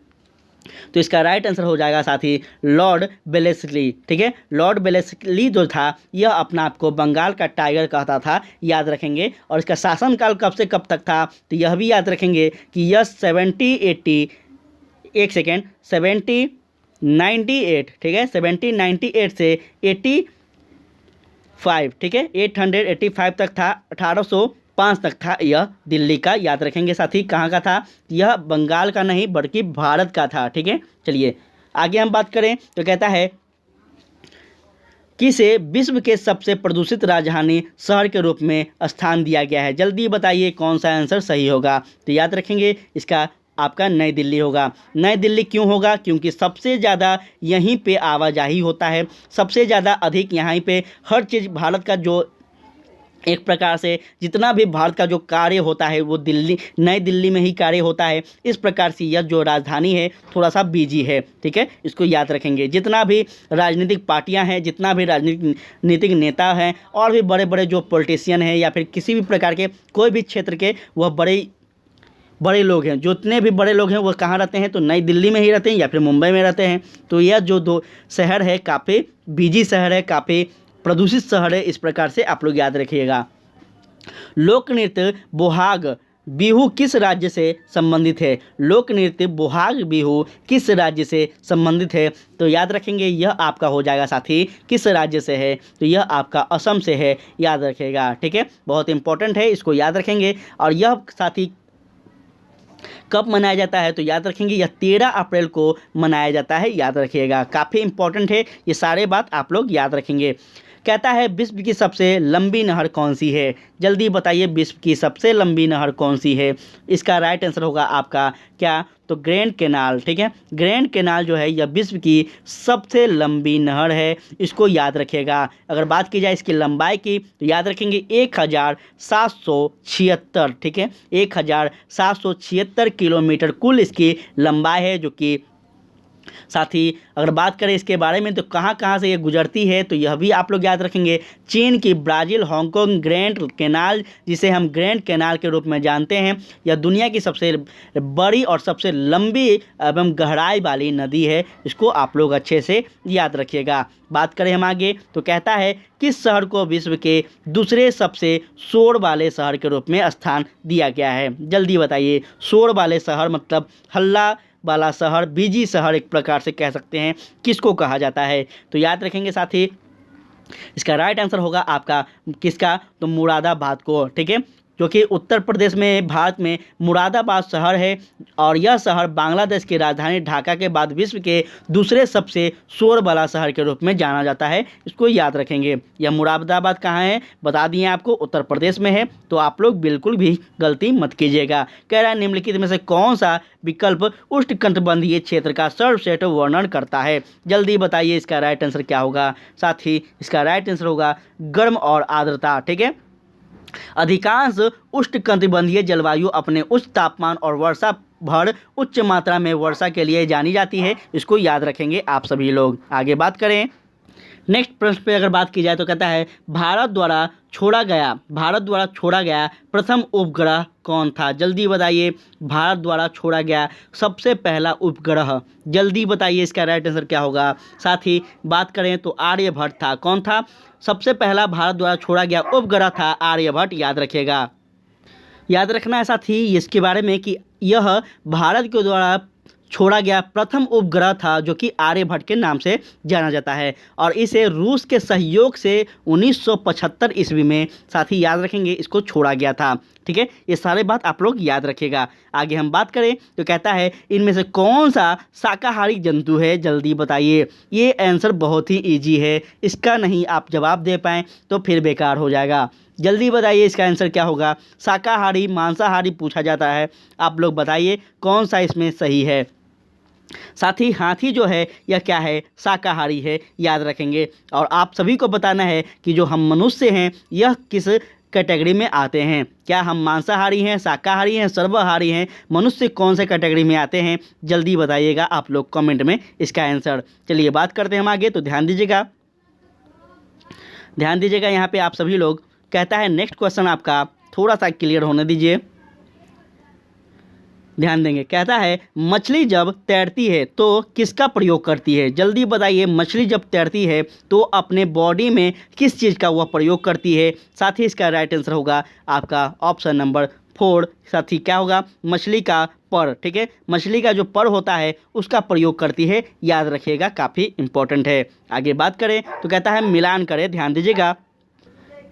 तो इसका राइट आंसर हो जाएगा साथी लॉर्ड वेलेस्ली, ठीक है। लॉर्ड वेलेस्ली जो था यह अपना आप को बंगाल का टाइगर कहता था, याद रखेंगे। और इसका शासनकाल कब से कब तक था, तो यह भी याद रखेंगे कि यह 1798, ठीक है, 1798 से 85, ठीक है, 885 तक था, 1805 तक था यह दिल्ली का, याद रखेंगे साथी। कहाँ का था, यह बंगाल का नहीं बल्कि भारत का था, ठीक है। चलिए आगे हम बात करें तो कहता है किसे विश्व के सबसे प्रदूषित राजधानी शहर के रूप में स्थान दिया गया है। जल्दी बताइए कौन सा आंसर सही होगा, तो याद रखेंगे इसका आपका नई दिल्ली होगा। नई दिल्ली क्यों होगा, क्योंकि सबसे ज़्यादा यहीं पे आवाजाही होता है, सबसे ज़्यादा अधिक यहाँ पे हर चीज़ भारत का जो एक प्रकार से जितना भी भारत का जो कार्य होता है वो नई दिल्ली में ही कार्य होता है। इस प्रकार से यह जो राजधानी है थोड़ा सा बिजी है, ठीक है, इसको याद रखेंगे। जितना भी राजनीतिक पार्टियां हैं, जितना भी राजनीतिक नेता हैं और भी बड़े बड़े जो पॉलिटिशियन हैं या फिर किसी भी प्रकार के कोई भी क्षेत्र के वह बड़े लोग हैं, जितने भी बड़े लोग हैं वो कहाँ रहते हैं, तो नई दिल्ली में ही रहते हैं या फिर मुंबई में रहते हैं। तो यह जो दो शहर है काफ़ी बिजी शहर है, काफ़ी प्रदूषित शहर है, इस प्रकार से आप लोग याद रखिएगा। लोक नृत्य बोहाग बिहू किस राज्य से संबंधित है। लोक नृत्य बोहाग बिहू किस राज्य से संबंधित है, तो याद रखेंगे यह आपका हो जाएगा साथी किस राज्य से है, तो यह आपका असम से है, याद रखिएगा, ठीक है। बहुत इंपॉर्टेंट है, इसको याद रखेंगे। और यह साथी कब मनाया जाता है, तो याद रखेंगे यह 13 अप्रैल को मनाया जाता है, याद रखिएगा। काफ़ी इंपॉर्टेंट है, ये सारे बात आप लोग याद रखेंगे। कहता है विश्व की सबसे लंबी नहर कौन सी है, जल्दी बताइए विश्व की सबसे लंबी नहर कौन सी है। इसका राइट आंसर होगा आपका क्या, तो ग्रैंड कैनाल। ठीक है, ग्रैंड कैनाल जो है यह विश्व की सबसे लंबी नहर है, इसको याद रखिएगा। अगर बात की जाए इसकी लंबाई की तो याद रखेंगे 1776। ठीक है, 1776 किलोमीटर कुल इसकी लंबाई है, जो कि साथ ही अगर बात करें इसके बारे में तो कहाँ कहाँ से ये गुजरती है, तो यह भी आप लोग याद रखेंगे। चीन की ब्राज़ील हांगकांग ग्रैंड कैनाल, जिसे हम ग्रैंड कैनाल के रूप में जानते हैं, यह दुनिया की सबसे बड़ी और सबसे लंबी एवं गहराई वाली नदी है, इसको आप लोग अच्छे से याद रखिएगा। बात करें हम आगे तो कहता है किस शहर को विश्व के दूसरे सबसे शोर वाले शहर के रूप में स्थान दिया गया है, जल्दी बताइए। शोर वाले शहर मतलब हल्ला वाला शहर, बिजी शहर एक प्रकार से कह सकते हैं, किसको कहा जाता है, तो याद रखेंगे साथ ही इसका राइट आंसर होगा आपका किसका, तो मुरादाबाद को। ठीक है, जो कि उत्तर प्रदेश में भारत में मुरादाबाद शहर है, और यह शहर बांग्लादेश की राजधानी ढाका के बाद विश्व के दूसरे सबसे शोर वाला शहर के रूप में जाना जाता है, इसको याद रखेंगे। यह मुरादाबाद कहाँ है बता दिए आपको, उत्तर प्रदेश में है, तो आप लोग बिल्कुल भी गलती मत कीजिएगा। कह रहा है निम्नलिखित में से कौन सा विकल्प उष्णकटिबंधीय क्षेत्र का सर्वश्रेष्ठ वर्णन करता है, जल्दी बताइए इसका राइट आंसर क्या होगा। साथ ही इसका राइट आंसर होगा गर्म और आर्द्रता। ठीक है, अधिकांश उष्णकटिबंधीय जलवायु अपने उच्च तापमान और वर्षा भर उच्च मात्रा में वर्षा के लिए जानी जाती है, इसको याद रखेंगे आप सभी लोग। आगे बात करें नेक्स्ट प्रश्न पे अगर बात की जाए तो कहता है भारत द्वारा छोड़ा गया प्रथम उपग्रह कौन था, जल्दी बताइए। भारत द्वारा छोड़ा गया सबसे पहला उपग्रह, जल्दी बताइए इसका राइट आंसर क्या होगा। साथ ही बात करें तो आर्यभट्ट था। कौन था सबसे पहला भारत द्वारा छोड़ा गया उपग्रह था, आर्यभट्ट, याद रखिएगा। याद रखना है साथ ही इसके बारे में कि यह भारत के द्वारा छोड़ा गया प्रथम उपग्रह था, जो कि आर्यभट्ट के नाम से जाना जाता है, और इसे रूस के सहयोग से 1975 ईस्वी में, साथ ही याद रखेंगे, इसको छोड़ा गया था। ठीक है, ये सारे बात आप लोग याद रखिएगा। आगे हम बात करें तो कहता है इनमें से कौन सा शाकाहारी जंतु है, जल्दी बताइए। ये आंसर बहुत ही ईजी है, इसका नहीं आप जवाब दे पाएँ तो फिर बेकार हो जाएगा। जल्दी बताइए इसका आंसर क्या होगा। शाकाहारी मांसाहारी पूछा जाता है, आप लोग बताइए कौन सा इसमें सही है। साथ ही हाथी जो है यह क्या है, शाकाहारी है, याद रखेंगे। और आप सभी को बताना है कि जो हम मनुष्य हैं यह किस कैटेगरी में आते हैं, क्या हम मांसाहारी हैं, शाकाहारी हैं, सर्वाहारी हैं, मनुष्य कौन से कैटेगरी में आते हैं, जल्दी बताइएगा आप लोग कमेंट में इसका आंसर। चलिए बात करते हैं हम आगे, तो ध्यान दीजिएगा यहाँ पे आप सभी लोग। कहता है नेक्स्ट क्वेश्चन आपका थोड़ा सा क्लियर होने दीजिए, ध्यान देंगे। कहता है मछली जब तैरती है तो किसका प्रयोग करती है, जल्दी बताइए। मछली जब तैरती है तो अपने बॉडी में किस चीज़ का वह प्रयोग करती है। साथ ही इसका राइट आंसर होगा आपका ऑप्शन नंबर 4। साथ ही क्या होगा, मछली का पर। ठीक है, मछली का जो पर होता है उसका प्रयोग करती है, याद रखिएगा, काफ़ी इंपॉर्टेंट है। आगे बात करें तो कहता है मिलान करें, ध्यान दीजिएगा।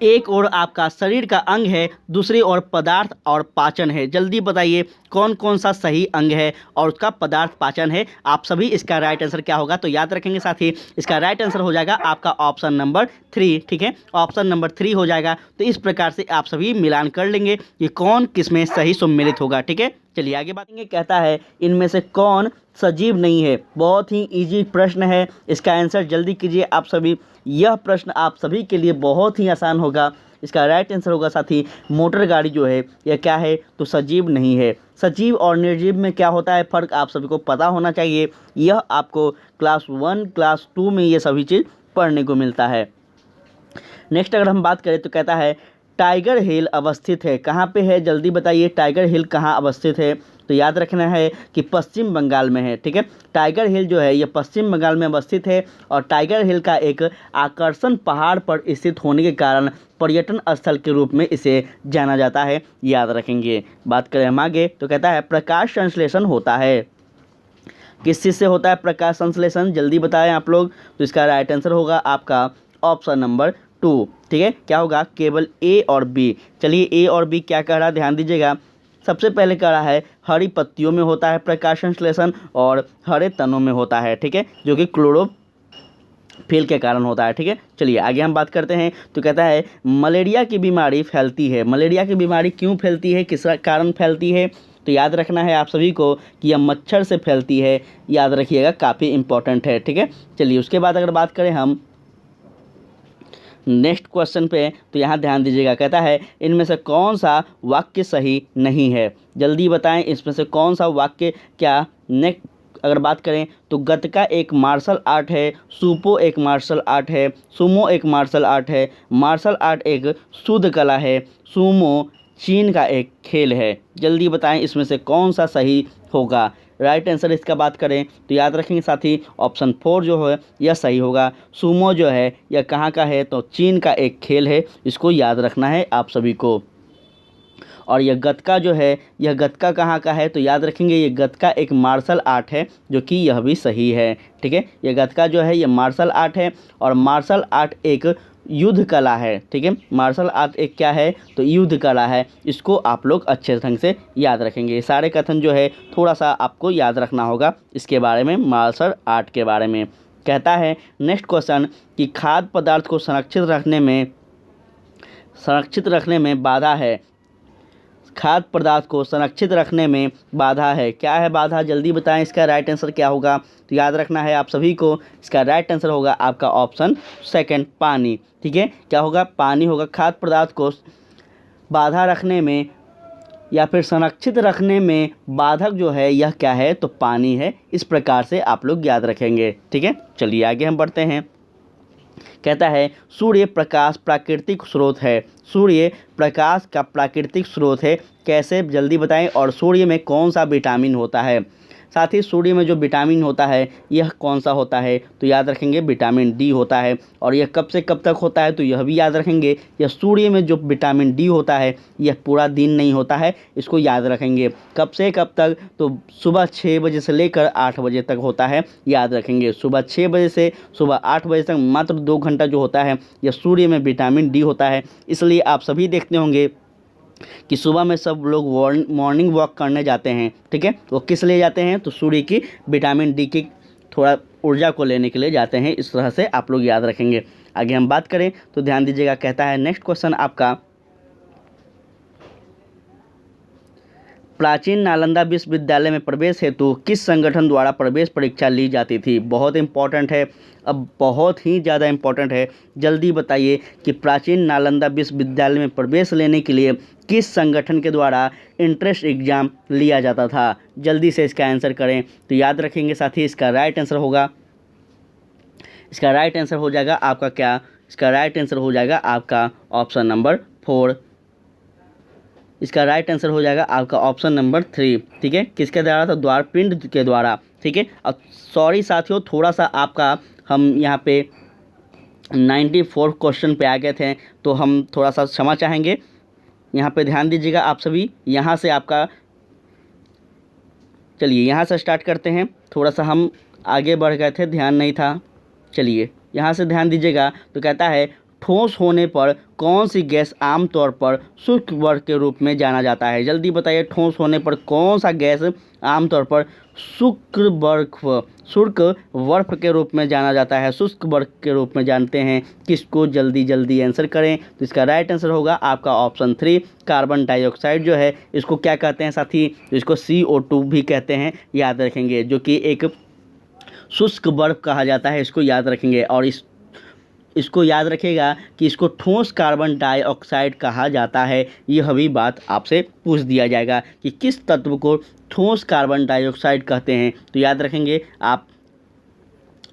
एक और आपका शरीर का अंग है, दूसरी ओर पदार्थ और पाचन है, जल्दी बताइए कौन कौन सा सही अंग है और उसका पदार्थ पाचन है। आप सभी इसका राइट आंसर क्या होगा तो याद रखेंगे। साथ ही इसका राइट आंसर हो जाएगा आपका ऑप्शन नंबर 3। ठीक है, ऑप्शन नंबर 3 हो जाएगा। तो इस प्रकार से आप सभी मिलान कर लेंगे कि कौन किसमें सही सम्मिलित होगा। ठीक है, चलिए आगे बातेंगे। कहता है इनमें से कौन सजीव नहीं है, बहुत ही इजी प्रश्न है, इसका आंसर जल्दी कीजिए आप सभी। यह प्रश्न आप सभी के लिए बहुत ही आसान होगा, इसका राइट आंसर होगा साथ ही मोटर गाड़ी जो है यह क्या है तो सजीव नहीं है। सजीव और निर्जीव में क्या होता है फ़र्क आप सभी को पता होना चाहिए, यह आपको क्लास 1 क्लास 2 में ये सभी चीज़ पढ़ने को मिलता है। नेक्स्ट अगर हम बात करें तो कहता है टाइगर हिल अवस्थित है, कहाँ पे है, जल्दी बताइए। टाइगर हिल कहाँ अवस्थित है, तो याद रखना है कि पश्चिम बंगाल में है। ठीक है, टाइगर हिल जो है ये पश्चिम बंगाल में अवस्थित है, और टाइगर हिल का एक आकर्षण पहाड़ पर स्थित होने के कारण पर्यटन स्थल के रूप में इसे जाना जाता है, याद रखेंगे। बात करें हम आगे तो कहता है प्रकाश संश्लेषण होता है, किस चीज़ से होता है प्रकाश संश्लेषण, जल्दी बताएं आप लोग। तो इसका राइट आंसर होगा आपका ऑप्शन नंबर 2। ठीक है, क्या होगा, केवल ए और बी। चलिए ए और बी क्या कह रहा है ध्यान दीजिएगा। सबसे पहले कह रहा है हरी पत्तियों में होता है प्रकाश संश्लेषण और हरे तनों में होता है। ठीक है, जो कि फेल के कारण होता है। ठीक है, चलिए आगे हम बात करते हैं। तो कहता है मलेरिया की बीमारी फैलती है। मलेरिया की बीमारी क्यों फैलती है, किस कारण फैलती है? तो याद रखना है आप सभी को कि यह मच्छर से फैलती है। याद रखिएगा, काफ़ी इंपॉर्टेंट है। ठीक है, चलिए उसके बाद अगर बात करें हम नेक्स्ट क्वेश्चन पे, तो यहाँ ध्यान दीजिएगा। कहता है इनमें से कौन सा वाक्य सही नहीं है? जल्दी बताएं, इसमें से कौन सा वाक्य क्या नेक्स्ट अगर बात करें तो गतका एक मार्शल आर्ट है, सुपो एक मार्शल आर्ट है, सुमो एक मार्शल आर्ट है, मार्शल आर्ट एक शुद्ध कला है, सुमो चीन का एक खेल है। जल्दी बताएं इसमें से कौन सा सही होगा? राइट आंसर इसका बात करें तो याद रखेंगे साथी, ऑप्शन 4 जो है यह सही होगा। सुमो जो है यह कहाँ का है? तो चीन का एक खेल है, इसको याद रखना है आप सभी को। और यह गतका जो है, यह गतका कहाँ का है? तो याद रखेंगे ये गतका एक मार्शल आर्ट है, जो कि यह भी सही है। ठीक है, यह गतका जो है यह मार्शल आर्ट है, और मार्शल आर्ट एक युद्ध कला है। ठीक है, मार्शल आर्ट एक क्या है? तो युद्ध कला है। इसको आप लोग अच्छे ढंग से याद रखेंगे। सारे कथन जो है थोड़ा सा आपको याद रखना होगा इसके बारे में, मार्शल आर्ट के बारे में। कहता है नेक्स्ट क्वेश्चन कि खाद्य पदार्थ को संरक्षित रखने में बाधा है। खाद्य पदार्थ को संरक्षित रखने में बाधा है। क्या है बाधा? जल्दी बताएं, इसका राइट आंसर क्या होगा? तो याद रखना है आप सभी को, इसका राइट आंसर होगा आपका ऑप्शन 2 पानी। ठीक है, क्या होगा? पानी होगा। खाद्य पदार्थ को बाधा रखने में या फिर संरक्षित रखने में बाधक जो है यह क्या है? तो पानी है। इस प्रकार से आप लोग याद रखेंगे। ठीक है, चलिए आगे हम बढ़ते हैं। कहता है सूर्य प्रकाश प्राकृतिक स्रोत है। सूर्य प्रकाश का प्राकृतिक स्रोत है। कैसे? जल्दी बताएं। और सूर्य में कौन सा विटामिन होता है? साथ ही सूर्य में जो विटामिन होता है यह कौन सा होता है? तो याद रखेंगे विटामिन डी होता है। और यह कब से कब तक होता है? तो यह भी याद रखेंगे, यह सूर्य में जो विटामिन डी होता है यह पूरा दिन नहीं होता है, इसको याद रखेंगे। कब से कब तक? तो सुबह 6 बजे से लेकर 8 बजे तक होता है, याद रखेंगे। सुबह 6 बजे से सुबह 8 बजे तक मात्र 2 घंटा जो होता है यह सूर्य में विटामिन डी होता है। इसलिए आप सभी देखते होंगे कि सुबह में सब लोग मॉर्निंग वॉक करने जाते हैं। ठीक है, वो किस लिए जाते हैं? तो सूर्य की विटामिन डी की थोड़ा ऊर्जा को लेने के लिए जाते हैं। इस तरह से आप लोग याद रखेंगे। आगे हम बात करें तो ध्यान दीजिएगा। कहता है नेक्स्ट क्वेश्चन आपका, प्राचीन नालंदा विश्वविद्यालय में प्रवेश हेतु किस संगठन द्वारा प्रवेश परीक्षा ली जाती थी? बहुत इंपॉर्टेंट है, अब बहुत ही ज़्यादा इंपॉर्टेंट है। जल्दी बताइए कि प्राचीन नालंदा विश्वविद्यालय में प्रवेश लेने के लिए किस संगठन के द्वारा एंट्रेंस एग्जाम लिया जाता था? जल्दी से इसका आंसर करें। तो याद रखेंगे साथी, इसका राइट आंसर होगा, इसका राइट आंसर हो जाएगा आपका क्या? इसका राइट आंसर हो जाएगा आपका ऑप्शन नंबर 4। इसका राइट आंसर हो जाएगा आपका ऑप्शन नंबर 3। ठीक है, किसके द्वारा? तो द्वारपिंड के द्वारा। ठीक है, अब सॉरी साथियों, थोड़ा सा आपका हम यहाँ पे 94 क्वेश्चन पे आ गए थे, तो हम थोड़ा सा क्षमा चाहेंगे। यहाँ पे ध्यान दीजिएगा आप सभी। यहाँ से आपका, चलिए यहाँ से स्टार्ट करते हैं। थोड़ा सा हम आगे बढ़ गए थे, ध्यान नहीं था। चलिए यहाँ से ध्यान दीजिएगा। तो कहता है ठोस होने पर कौन सी गैस आमतौर पर शुष्क बर्फ के रूप में जाना जाता है? जल्दी बताइए, ठोस होने पर कौन सा गैस आमतौर पर शुष्क बर्फ के रूप में जाना जाता है? शुष्क बर्फ के रूप में जानते हैं किसको? जल्दी जल्दी आंसर करें। तो इसका राइट आंसर होगा आपका ऑप्शन 3, कार्बन डाइऑक्साइड जो है इसको क्या कहते हैं साथी? इसको CO2 भी कहते हैं, याद रखेंगे, जो कि एक शुष्क बर्फ कहा जाता है, इसको याद रखेंगे। और इसको याद रखिएगा कि इसको ठोस कार्बन डाइऑक्साइड कहा जाता है। यह भी बात आपसे पूछ दिया जाएगा कि किस तत्व को ठोस कार्बन डाइऑक्साइड कहते हैं। तो याद रखेंगे आप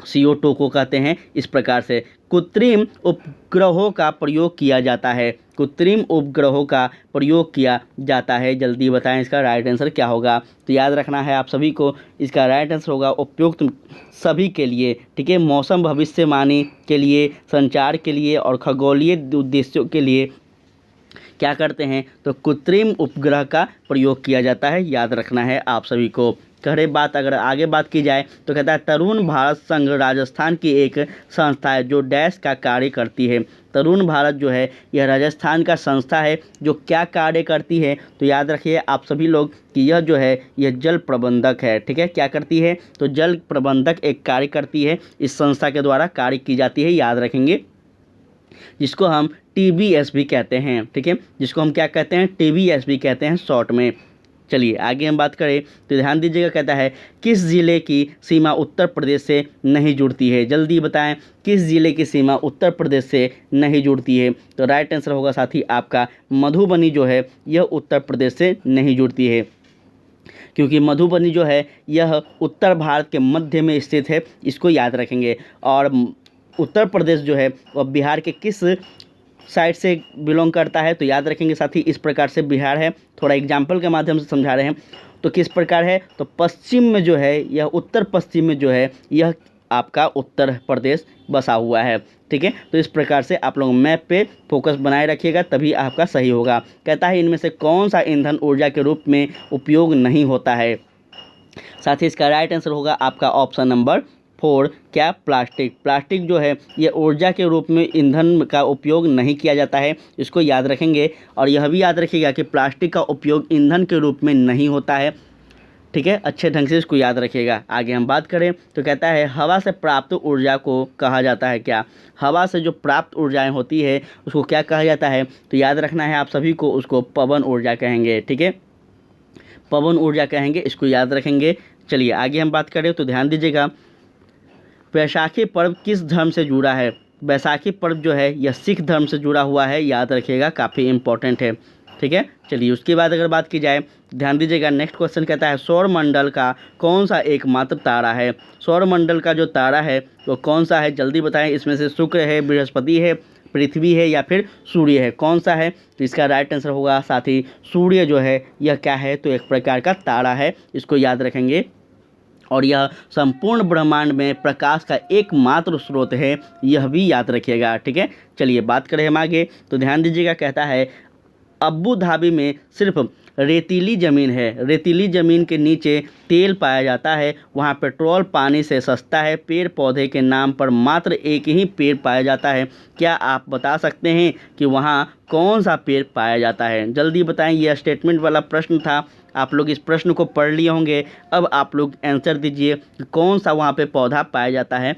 CO2 को कहते हैं। इस प्रकार से कृत्रिम उपग्रहों का प्रयोग किया जाता है। कृत्रिम उपग्रहों का प्रयोग किया जाता है। जल्दी बताएं इसका राइट आंसर क्या होगा? तो याद रखना है आप सभी को, इसका राइट आंसर होगा उपयुक्त सभी के लिए। ठीक है, मौसम भविष्यवाणी के लिए, संचार के लिए और खगोलीय उद्देश्यों के लिए क्या करते हैं? तो कृत्रिम उपग्रह का प्रयोग किया जाता है, याद रखना है आप सभी को। बात अगर आगे बात की जाए तो कहता है तरुण भारत संघ राजस्थान की एक संस्था है जो डैश का कार्य करती है। तरुण भारत जो है यह राजस्थान का संस्था है जो क्या कार्य करती है, तो याद रखिए आप सभी लोग कि यह जो है यह जल प्रबंधक है। ठीक है, क्या करती है, तो जल प्रबंधक एक कार्य करती है, इस संस्था के द्वारा कार्य की जाती है, याद रखेंगे, जिसको हम TBS भी कहते हैं। ठीक है, जिसको हम क्या कहते हैं, TBS भी कहते हैं शॉर्ट में। चलिए आगे हम बात करें तो ध्यान दीजिएगा, कहता है किस ज़िले की सीमा उत्तर प्रदेश से नहीं जुड़ती है, जल्दी बताएं किस ज़िले की सीमा उत्तर प्रदेश से नहीं जुड़ती है। तो राइट आंसर होगा साथी आपका मधुबनी जो है यह उत्तर प्रदेश से नहीं जुड़ती है, क्योंकि मधुबनी जो है यह उत्तर भारत के मध्य में स्थित है, इसको याद रखेंगे। और उत्तर प्रदेश जो है वह बिहार के किस साइड से बिलोंग करता है, तो याद रखेंगे साथी इस प्रकार से बिहार है, थोड़ा एग्जाम्पल के माध्यम से समझा रहे हैं। तो किस प्रकार है, तो पश्चिम में जो है यह उत्तर पश्चिम में जो है यह आपका उत्तर प्रदेश बसा हुआ है। ठीक है, तो इस प्रकार से आप लोग मैप पे फोकस बनाए रखिएगा तभी आपका सही होगा। कहता है इनमें से कौन सा ईंधन ऊर्जा के रूप में उपयोग नहीं होता है, साथ ही इसका राइट आंसर होगा आपका ऑप्शन नंबर 4, क्या, प्लास्टिक। प्लास्टिक जो है ये ऊर्जा के रूप में ईंधन का उपयोग नहीं किया जाता है, इसको याद रखेंगे। और यह भी याद रखिएगा कि प्लास्टिक का उपयोग ईंधन के रूप में नहीं होता है। ठीक है, अच्छे ढंग से इसको याद रखिएगा। आगे हम बात करें तो कहता है हवा से प्राप्त ऊर्जा को कहा जाता है क्या, हवा से जो प्राप्त ऊर्जाएं होती है उसको क्या कहा जाता है, तो याद रखना है आप सभी को, उसको पवन ऊर्जा कहेंगे। ठीक है, पवन ऊर्जा कहेंगे, इसको याद रखेंगे। चलिए आगे हम बात करें तो ध्यान दीजिएगा बैसाखी पर्व किस धर्म से जुड़ा है, बैसाखी पर्व जो है यह सिख धर्म से जुड़ा हुआ है, याद रखिएगा, काफ़ी इंपॉर्टेंट है। ठीक है, चलिए उसके बाद अगर बात की जाए ध्यान दीजिएगा नेक्स्ट क्वेश्चन कहता है सौर मंडल का कौन सा एकमात्र तारा है, सौर मंडल का जो तारा है वो कौन सा है, जल्दी बताएं, इसमें से शुक्र है, बृहस्पति है, पृथ्वी है या फिर सूर्य है, कौन सा है, तो इसका राइट आंसर होगा साथ ही सूर्य जो है यह क्या है, तो एक प्रकार का तारा है, इसको याद रखेंगे। और यह संपूर्ण ब्रह्मांड में प्रकाश का एकमात्र स्रोत है, यह भी याद रखिएगा। ठीक है, चलिए बात करें हम आगे तो ध्यान दीजिएगा, कहता है अबू धाबी में सिर्फ रेतीली ज़मीन है, रेतीली ज़मीन के नीचे तेल पाया जाता है, वहाँ पेट्रोल पानी से सस्ता है, पेड़ पौधे के नाम पर मात्र एक ही पेड़ पाया जाता है, क्या आप बता सकते हैं कि वहाँ कौन सा पेड़ पाया जाता है, जल्दी बताएं। यह स्टेटमेंट वाला प्रश्न था, आप लोग इस प्रश्न को पढ़ लिए होंगे, अब आप लोग आंसर दीजिए कि कौन सा वहाँ पे पौधा पाया जाता है।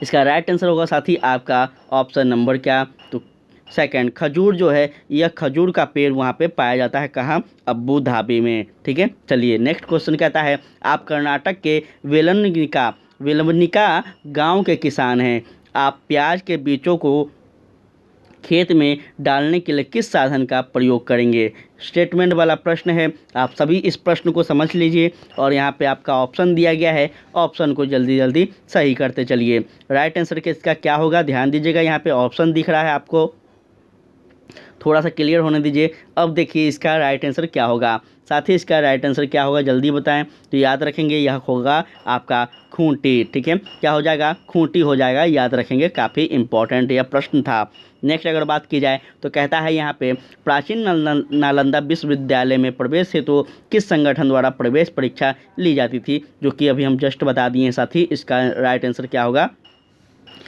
इसका राइट आंसर होगा साथी आपका ऑप्शन नंबर क्या, तो सेकंड, खजूर जो है यह खजूर का पेड़ वहाँ पे पाया जाता है, कहाँ, अबू धाबी में। ठीक है, चलिए नेक्स्ट क्वेश्चन कहता है आप कर्नाटक के वेलवनिका गांव के किसान हैं, आप प्याज के बीजों को खेत में डालने के लिए किस साधन का प्रयोग करेंगे, स्टेटमेंट वाला प्रश्न है, आप सभी इस प्रश्न को समझ लीजिए। और यहाँ पे आपका ऑप्शन दिया गया है, ऑप्शन को जल्दी जल्दी सही करते चलिए। राइट आंसर के इसका क्या होगा, ध्यान दीजिएगा, यहाँ पे ऑप्शन दिख रहा है आपको, थोड़ा सा क्लियर होने दीजिए। अब देखिए इसका राइट आंसर क्या होगा, साथ ही इसका राइट आंसर क्या होगा जल्दी बताएं, तो याद रखेंगे यह होगा आपका खूंटी। ठीक है, क्या हो जाएगा, खूंटी हो जाएगा, याद रखेंगे, काफ़ी इंपॉर्टेंट यह प्रश्न था। नेक्स्ट अगर बात की जाए तो कहता है यहाँ पे प्राचीन नालंदा विश्वविद्यालय में प्रवेश हेतु तो किस संगठन द्वारा प्रवेश परीक्षा ली जाती थी, जो कि अभी हम जस्ट बता दिए हैं साथी। इसका राइट आंसर क्या होगा,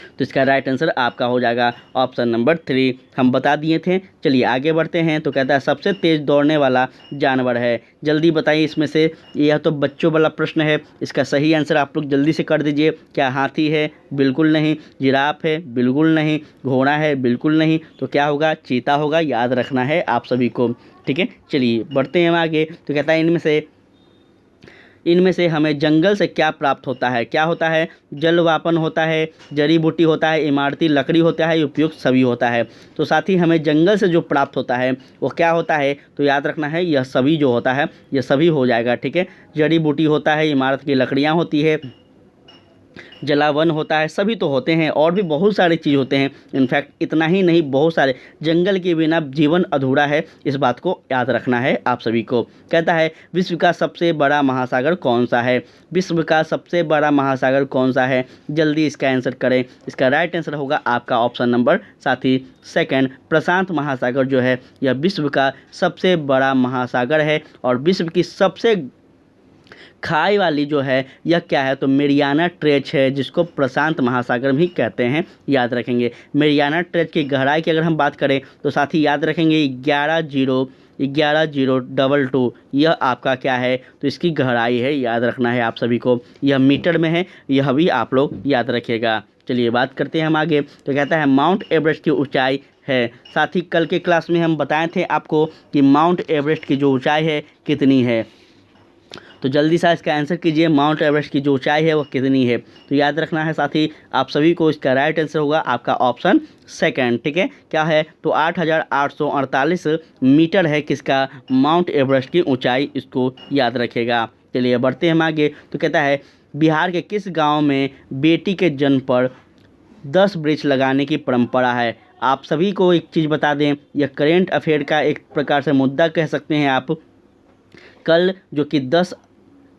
तो इसका राइट आंसर आपका हो जाएगा ऑप्शन नंबर 3, हम बता दिए थे। चलिए आगे बढ़ते हैं तो कहता है सबसे तेज़ दौड़ने वाला जानवर है, जल्दी बताइए इसमें से, यह तो बच्चों वाला प्रश्न है, इसका सही आंसर आप लोग जल्दी से कर दीजिए। क्या हाथी है, बिल्कुल नहीं, जिराफ है, बिल्कुल नहीं, घोड़ा है, बिल्कुल नहीं, तो क्या होगा, चीता होगा, याद रखना है आप सभी को। ठीक है, चलिए बढ़ते हैं हम आगे तो कहता है इनमें से हमें जंगल से क्या प्राप्त होता है, क्या होता है, जलवापन होता है, जड़ी बूटी होता है, इमारती लकड़ी होता है, उपयुक्त सभी होता है। तो साथ ही हमें जंगल से जो प्राप्त होता है वो क्या होता है, तो याद रखना है यह सभी जो होता है यह सभी हो जाएगा। ठीक है, जड़ी बूटी होता है, इमारत की लकड़ियाँ होती है, जलावन होता है, सभी तो होते हैं, और भी बहुत सारी चीज़ होते हैं, इनफैक्ट इतना ही नहीं बहुत सारे, जंगल के बिना जीवन अधूरा है, इस बात को याद रखना है आप सभी को। कहता है विश्व का सबसे बड़ा महासागर कौन सा है, विश्व का सबसे बड़ा महासागर कौन सा है, जल्दी इसका आंसर करें। इसका राइट आंसर होगा आपका ऑप्शन नंबर साथ ही सेकंड, प्रशांत महासागर जो है यह विश्व का सबसे बड़ा महासागर है और विश्व की सबसे खाई वाली जो है यह क्या है, तो मेरियाना ट्रेंच है, जिसको प्रशांत महासागर भी कहते हैं, याद रखेंगे। मेरियाना ट्रेंच की गहराई की अगर हम बात करें तो साथी याद रखेंगे 11,022, यह आपका क्या है, तो इसकी गहराई है, याद रखना है आप सभी को। यह मीटर में है, यह भी आप लोग याद रखिएगा। चलिए बात करते हैं हम आगे। तो कहता है माउंट एवरेस्ट की ऊंचाई है। साथ ही कल के क्लास में हम बताए थे आपको कि माउंट एवरेस्ट की जो ऊंचाई है कितनी है, तो जल्दी से इसका आंसर कीजिए, माउंट एवरेस्ट की जो ऊंचाई है वो कितनी है। तो याद रखना है साथी आप सभी को, इसका राइट आंसर होगा आपका ऑप्शन सेकंड। ठीक है, क्या है, तो 8,848 मीटर है किसका, माउंट एवरेस्ट की ऊंचाई, इसको याद रखेगा। चलिए बढ़ते हैं हम आगे। तो कहता है बिहार के किस गांव में बेटी के जन्म पर 10 वृक्ष लगाने की परंपरा है। आप सभी को एक चीज़ बता दें, यह करेंट अफेयर का एक प्रकार से मुद्दा कह सकते हैं आप। कल जो कि 10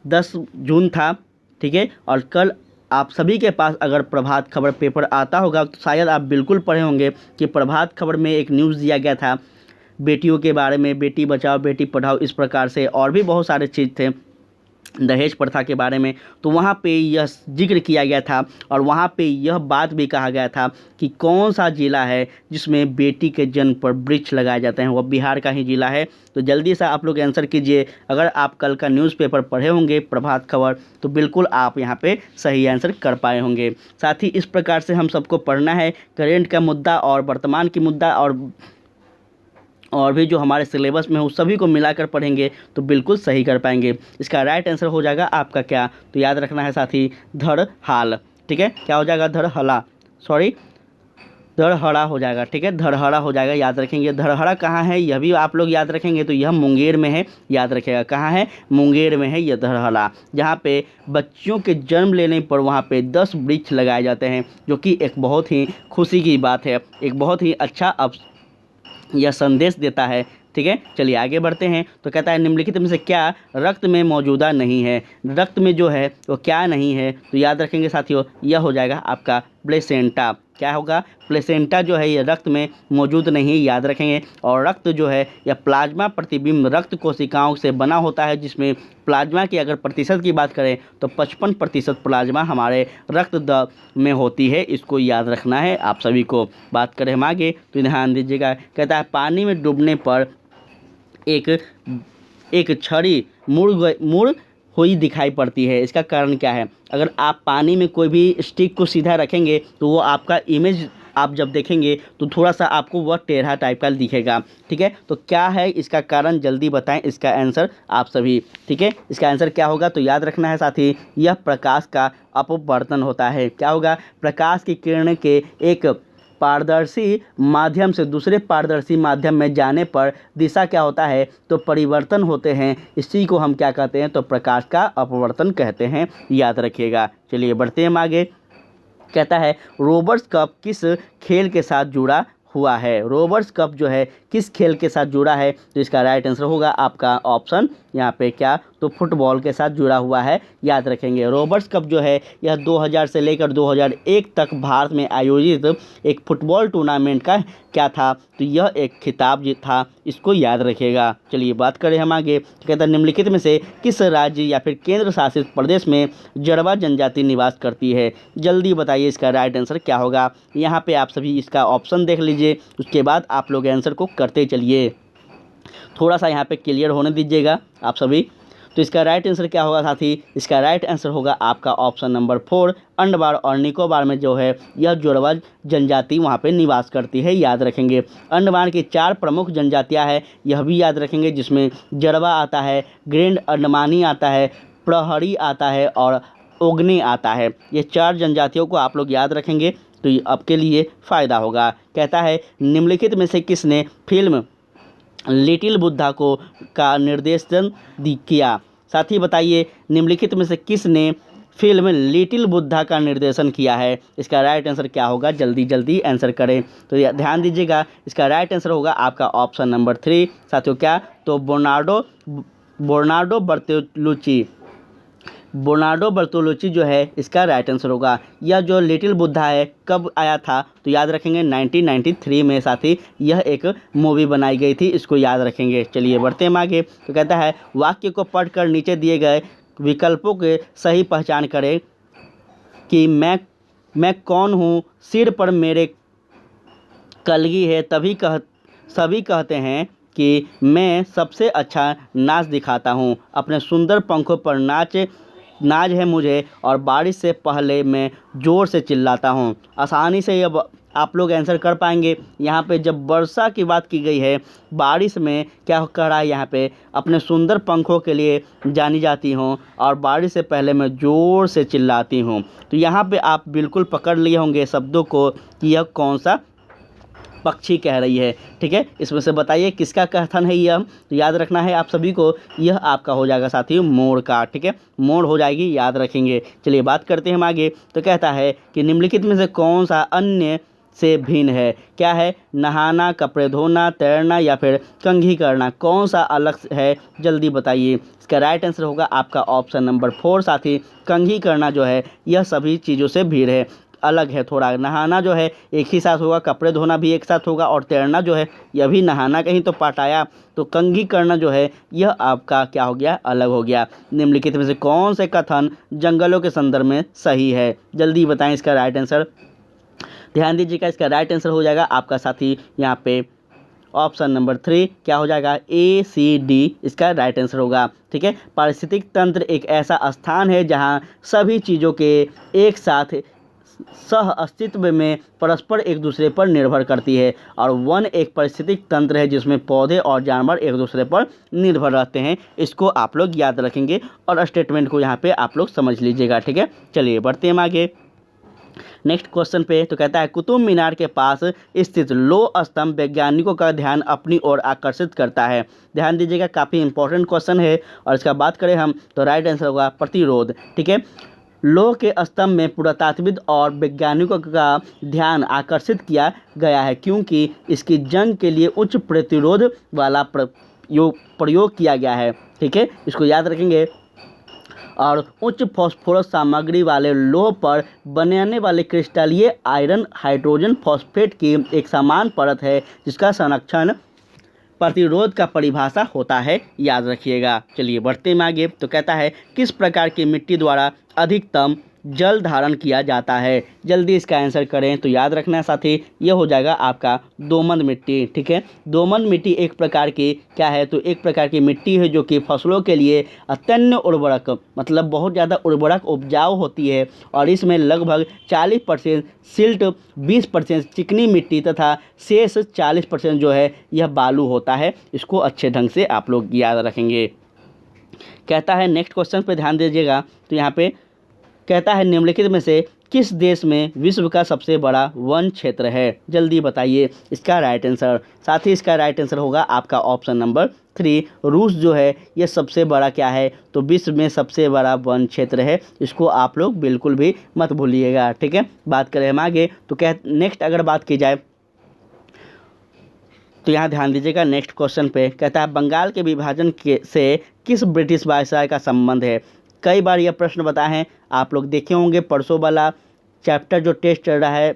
जून था, ठीक है, और कल आप सभी के पास अगर प्रभात खबर पेपर आता होगा तो शायद आप बिल्कुल पढ़े होंगे कि प्रभात खबर में एक न्यूज़ दिया गया था बेटियों के बारे में, बेटी बचाओ बेटी पढ़ाओ, इस प्रकार से और भी बहुत सारे चीज़ थे, दहेज प्रथा के बारे में। तो वहाँ पे यह जिक्र किया गया था और वहाँ पे यह बात भी कहा गया था कि कौन सा ज़िला है जिसमें बेटी के जन्म पर वृक्ष लगाए जाते हैं, वह बिहार का ही ज़िला है। तो जल्दी से आप लोग आंसर कीजिए। अगर आप कल का न्यूज़पेपर पढ़े होंगे प्रभात खबर तो बिल्कुल आप यहाँ पे सही आंसर कर पाए होंगे। साथ ही इस प्रकार से हम सबको पढ़ना है, करेंट का मुद्दा और वर्तमान की मुद्दा और भी जो हमारे सिलेबस में हो सभी को मिलाकर पढ़ेंगे तो बिल्कुल सही कर पाएंगे। इसका राइट आंसर हो जाएगा आपका क्या, तो याद रखना है साथी धड़हाल। ठीक है, क्या हो जाएगा, धड़हरा हो जाएगा। ठीक है, धड़हरा हो जाएगा, याद रखेंगे। धड़हरा कहाँ है यह भी आप लोग याद रखेंगे, तो यह मुंगेर में है, याद रखेगा। कहाँ है, मुंगेर में है यह धड़हरा, जहाँ पे बच्चियों के जन्म लेने पर वहाँ पे 10 वृक्ष लगाए जाते हैं, जो कि एक बहुत ही खुशी की बात है, एक बहुत ही अच्छा यह संदेश देता है। ठीक है, चलिए आगे बढ़ते हैं। तो कहता है निम्नलिखित में से क्या रक्त में मौजूदा नहीं है। रक्त में जो है वो क्या नहीं है, तो याद रखेंगे साथियों, यह हो जाएगा आपका प्लेसेंटा। क्या होगा, प्लेसेंटा जो है ये रक्त में मौजूद नहीं है, याद रखेंगे। और रक्त जो है यह प्लाज्मा प्रतिबिंब रक्त कोशिकाओं से बना होता है, जिसमें प्लाज्मा की अगर प्रतिशत की बात करें तो 55% प्लाज्मा हमारे रक्त में होती है, इसको याद रखना है आप सभी को। बात करें हम आगे तो ध्यान दीजिएगा। कहता है पानी में डूबने पर एक छड़ी मुड़ हुई दिखाई पड़ती है, इसका कारण क्या है। अगर आप पानी में कोई भी स्टिक को सीधा रखेंगे तो वो आपका इमेज आप जब देखेंगे तो थोड़ा सा आपको वह टेढ़ा टाइप का दिखेगा। ठीक है, तो क्या है इसका कारण, जल्दी बताएं इसका आंसर आप सभी। ठीक है, इसका आंसर क्या होगा, तो याद रखना है साथी, यह प्रकाश का अपवर्तन होता है। क्या होगा, प्रकाश की किरण के एक पारदर्शी माध्यम से दूसरे पारदर्शी माध्यम में जाने पर दिशा क्या होता है, तो परिवर्तन होते हैं, इसी को हम क्या कहते हैं, तो प्रकाश का अपवर्तन कहते हैं, याद रखिएगा। चलिए बढ़ते हैं हम आगे। कहता है रोबर्ट्स कप किस खेल के साथ जुड़ा हुआ है। रोबर्ट्स कप जो है किस खेल के साथ जुड़ा है, तो इसका राइट आंसर होगा आपका ऑप्शन यहाँ पे क्या, तो फुटबॉल के साथ जुड़ा हुआ है, याद रखेंगे। रोबर्ट्स कप जो है यह 2000 से लेकर 2001 तक भारत में आयोजित एक फुटबॉल टूर्नामेंट का क्या था, तो यह एक खिताब था, इसको याद रखिएगा। चलिए बात करें हम आगे। कहता है निम्नलिखित में से किस राज्य या फिर केंद्र शासित प्रदेश में जड़वा जनजाति निवास करती है। जल्दी बताइए इसका राइट आंसर क्या होगा। यहाँ पे आप सभी इसका ऑप्शन देख लीजिए, उसके बाद आप लोग आंसर को करते चलिए, थोड़ा सा यहाँ पे क्लियर होने दीजिएगा आप सभी। तो इसका राइट आंसर क्या होगा साथी, इसका राइट आंसर होगा आपका ऑप्शन नंबर 4, अंडमान और निकोबार में जो है यह जुड़वा जनजाति वहाँ पे निवास करती है, याद रखेंगे। अंडमान की 4 प्रमुख जनजातियाँ हैं, यह भी याद रखेंगे, जिसमें जड़वा आता है, ग्रैंड अंडमानी आता है, प्रहरी आता है और ओगने आता है। ये 4 जनजातियों को आप लोग याद रखेंगे तो ये आपके लिए फ़ायदा होगा। कहता है निम्नलिखित में से किसने फिल्म लिटिल बुद्धा का निर्देशन किया। साथ ही बताइए निम्नलिखित में से किसने फिल्म लिटिल बुद्धा का निर्देशन किया है। इसका राइट आंसर क्या होगा, जल्दी जल्दी आंसर करें। तो ध्यान दीजिएगा, इसका राइट आंसर होगा आपका ऑप्शन नंबर 3 साथियों, क्या, तो बोनार्डो बर्तोलुची जो है इसका राइट आंसर होगा। यह जो लिटिल बुद्धा है कब आया था, तो याद रखेंगे 1993 में साथी यह एक मूवी बनाई गई थी, इसको याद रखेंगे। चलिए बढ़ते हैं आगे। तो कहता है वाक्य को पढ़कर नीचे दिए गए विकल्पों के सही पहचान करें कि मैं कौन हूँ, सिर पर मेरे कलगी है, सभी कहते हैं कि मैं सबसे अच्छा नाच दिखाता हूँ, अपने सुंदर पंखों पर नाज है मुझे, और बारिश से पहले मैं ज़ोर से चिल्लाता हूँ। आसानी से अब आप लोग आंसर कर पाएंगे। यहाँ पे जब वर्षा की बात की गई है, बारिश में क्या कह रहा है यहाँ पे, अपने सुंदर पंखों के लिए जानी जाती हूँ और बारिश से पहले मैं ज़ोर से चिल्लाती हूँ। तो यहाँ पे आप बिल्कुल पकड़ लिए होंगे शब्दों को कि यह कौन सा पक्षी कह रही है। ठीक है, इसमें से बताइए किसका कथन है यह। तो याद रखना है आप सभी को, यह आपका हो जाएगा साथियों मोर का। ठीक है, मोर हो जाएगी, याद रखेंगे। चलिए बात करते हैं हम आगे। तो कहता है कि निम्नलिखित में से कौन सा अन्य से भिन्न है। क्या है, नहाना, कपड़े धोना, तैरना या फिर कंघी करना, कौन सा अलग है, जल्दी बताइए। इसका राइट आंसर होगा आपका ऑप्शन नंबर 4 साथी, कंघी करना जो है यह सभी चीज़ों से भिन्न है, अलग है थोड़ा। नहाना जो है एक ही साथ होगा, कपड़े धोना भी एक साथ होगा, और तैरना जो है यह भी नहाना कहीं तो पार्ट आया। तो कंघी करना जो है यह आपका क्या हो गया, अलग हो गया। निम्नलिखित में से कौन से कथन जंगलों के संदर्भ में सही है, जल्दी बताएं इसका राइट आंसर। ध्यान दीजिएगा, इसका राइट आंसर हो जाएगा आपका साथी यहाँ पे ऑप्शन नंबर 3, क्या हो जाएगा, ACD इसका राइट आंसर होगा। ठीक है, पारिस्थितिक तंत्र एक ऐसा स्थान है जहाँ सभी चीज़ों के एक साथ सह अस्तित्व में परस्पर एक दूसरे पर निर्भर करती है, और वन एक पारिस्थितिक तंत्र है जिसमें पौधे और जानवर एक दूसरे पर निर्भर रहते हैं। इसको आप लोग याद रखेंगे और स्टेटमेंट को यहाँ पे आप लोग समझ लीजिएगा। ठीक है, चलिए बढ़ते हैं आगे नेक्स्ट क्वेश्चन पे। तो कहता है कुतुब मीनार के पास स्थित लो स्तंभ वैज्ञानिकों का ध्यान अपनी ओर आकर्षित करता है। ध्यान दीजिएगा, काफ़ी इंपॉर्टेंट क्वेश्चन है। और इसका बात करें हम तो राइट आंसर होगा प्रतिरोध। ठीक है, लोह के स्तंभ में पुरातात्विद और वैज्ञानिकों का ध्यान आकर्षित किया गया है क्योंकि इसकी जंग के लिए उच्च प्रतिरोध वाला प्रयोग किया गया है। ठीक है, इसको याद रखेंगे। और उच्च फॉस्फोरस सामग्री वाले लोह पर बनने वाले क्रिस्टलीय आयरन हाइड्रोजन फॉस्फेट की एक समान परत है जिसका संरक्षण प्रतिरोध का परिभाषा होता है, याद रखिएगा। चलिए बढ़ते हैं आगे। तो कहता है किस प्रकार की मिट्टी द्वारा अधिकतम जल धारण किया जाता है, जल्दी इसका आंसर करें। तो याद रखना साथी, ये हो जाएगा आपका दोमट मिट्टी। ठीक है, दोमट मिट्टी एक प्रकार की क्या है, तो एक प्रकार की मिट्टी है जो कि फसलों के लिए अत्यंत उर्वरक, मतलब बहुत ज़्यादा उर्वरक उपजाऊ होती है, और इसमें लगभग 40% सिल्ट, 20% चिकनी मिट्टी तथा शेष 40% जो है यह बालू होता है। इसको अच्छे ढंग से आप लोग याद रखेंगे। कहता है नेक्स्ट क्वेश्चन पे ध्यान दीजिएगा। तो यहाँ पे कहता है निम्नलिखित में से किस देश में विश्व का सबसे बड़ा वन क्षेत्र है, जल्दी बताइए इसका राइट आंसर। साथ ही इसका राइट आंसर होगा आपका ऑप्शन नंबर 3, रूस जो है ये सबसे बड़ा क्या है, तो विश्व में सबसे बड़ा वन क्षेत्र है। इसको आप लोग बिल्कुल भी मत भूलिएगा। ठीक है, बात करें हम आगे। तो नेक्स्ट अगर बात की जाए तो यहाँ ध्यान दीजिएगा नेक्स्ट क्वेश्चन पे। कहता है बंगाल के विभाजन से किस ब्रिटिश वायसराय का संबंध है। कई बार यह प्रश्न बताए हैं, आप लोग देखे होंगे परसों वाला चैप्टर जो टेस्ट चल रहा है,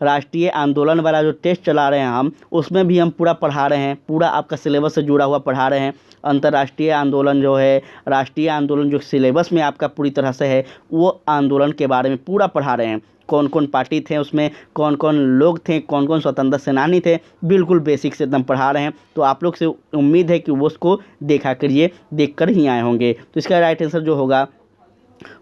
राष्ट्रीय आंदोलन वाला जो टेस्ट चला रहे हैं हम, उसमें भी हम पूरा पढ़ा रहे हैं, पूरा आपका सिलेबस से जुड़ा हुआ पढ़ा रहे हैं। अंतर्राष्ट्रीय आंदोलन जो है, राष्ट्रीय आंदोलन जो सिलेबस में आपका पूरी तरह से है, वो आंदोलन के बारे में पूरा पढ़ा रहे हैं। कौन कौन पार्टी थे उसमें, कौन कौन लोग थे, कौन कौन स्वतंत्र सेनानी थे, बिल्कुल बेसिक से एकदम पढ़ा रहे हैं। तो आप लोग से उम्मीद है कि वो उसको देखा करिए, देख कर ही आए होंगे। तो इसका राइट आंसर जो होगा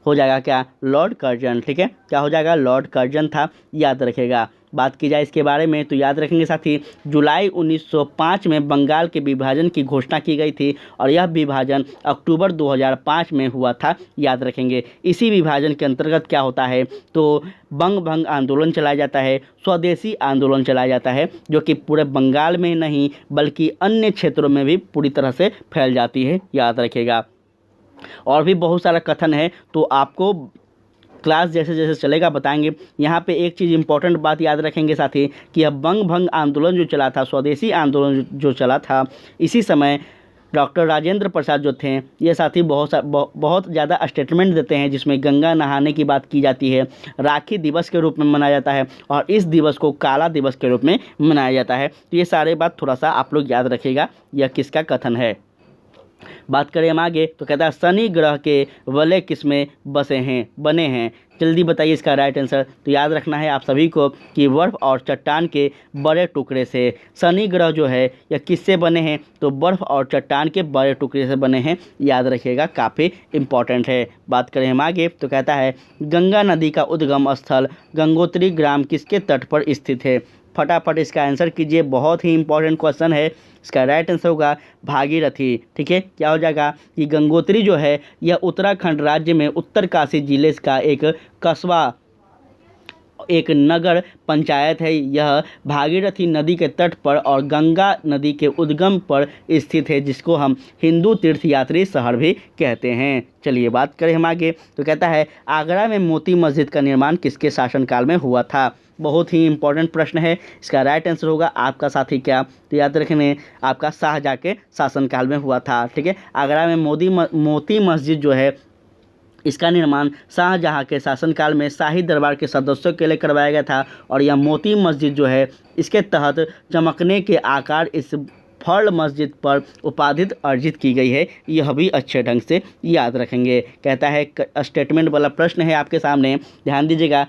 हो जाएगा क्या, लॉर्ड कर्जन। ठीक है, क्या हो जाएगा, लॉर्ड कर्जन था, याद रखेगा। बात की जाए इसके बारे में तो याद रखेंगे साथी, जुलाई 1905 में बंगाल के विभाजन की घोषणा की गई थी, और यह विभाजन अक्टूबर 2005 में हुआ था, याद रखेंगे। इसी विभाजन के अंतर्गत क्या होता है, तो बंग भंग आंदोलन चलाया जाता है, स्वदेशी आंदोलन चलाया जाता है, जो कि पूरे बंगाल में नहीं बल्कि अन्य क्षेत्रों में भी पूरी तरह से फैल जाती है, याद रखेगा। और भी बहुत सारा कथन है, तो आपको क्लास जैसे जैसे चलेगा बताएंगे। यहाँ पे एक चीज़ इंपॉर्टेंट बात याद रखेंगे साथी कि यह बंग भंग आंदोलन जो चला था, स्वदेशी आंदोलन जो चला था, इसी समय डॉक्टर राजेंद्र प्रसाद जो थे, ये साथी बहुत ज़्यादा स्टेटमेंट देते हैं जिसमें गंगा नहाने की बात की जाती है, राखी दिवस के रूप में मनाया जाता है, और इस दिवस को काला दिवस के रूप में मनाया जाता है। तो ये सारे बात थोड़ा सा आप लोग याद रखिएगा, यह किसका कथन है। बात करें हम आगे तो कहता है शनि ग्रह के वलय किसमें बने हैं, जल्दी बताइए इसका राइट आंसर। तो याद रखना है आप सभी को कि बर्फ़ और चट्टान के बड़े टुकड़े से शनि ग्रह जो है यह किससे बने हैं, तो बर्फ़ और चट्टान के बड़े टुकड़े से बने हैं, याद रखिएगा, काफ़ी इम्पॉर्टेंट है। बात करें हम आगे तो कहता है गंगा नदी का उद्गम स्थल गंगोत्री ग्राम किसके तट पर स्थित है, फटाफट इसका आंसर कीजिए, बहुत ही इंपॉर्टेंट क्वेश्चन है। इसका राइट आंसर होगा भागीरथी। ठीक है, क्या हो जाएगा कि गंगोत्री जो है यह उत्तराखंड राज्य में उत्तरकाशी जिले का एक कस्बा, एक नगर पंचायत है। यह भागीरथी नदी के तट पर और गंगा नदी के उद्गम पर स्थित है, जिसको हम हिंदू तीर्थयात्री शहर भी कहते हैं। चलिए बात करें हम आगे तो कहता है आगरा में मोती मस्जिद का निर्माण किसके शासनकाल में हुआ था, बहुत ही इंपॉर्टेंट प्रश्न है। इसका राइट आंसर होगा आपका साथी क्या, तो याद रखने आपका शाहजहाँ के शासनकाल में हुआ था। ठीक है, आगरा में मोती मस्जिद जो है इसका निर्माण शाहजहाँ के शासनकाल में शाही दरबार के सदस्यों के लिए करवाया गया था, और यह मोती मस्जिद जो है इसके तहत चमकने के आकार इस फर्ल मस्जिद पर उपाधि अर्जित की गई है, यह भी अच्छे ढंग से याद रखेंगे। कहता है स्टेटमेंट वाला प्रश्न है आपके सामने, ध्यान दीजिएगा।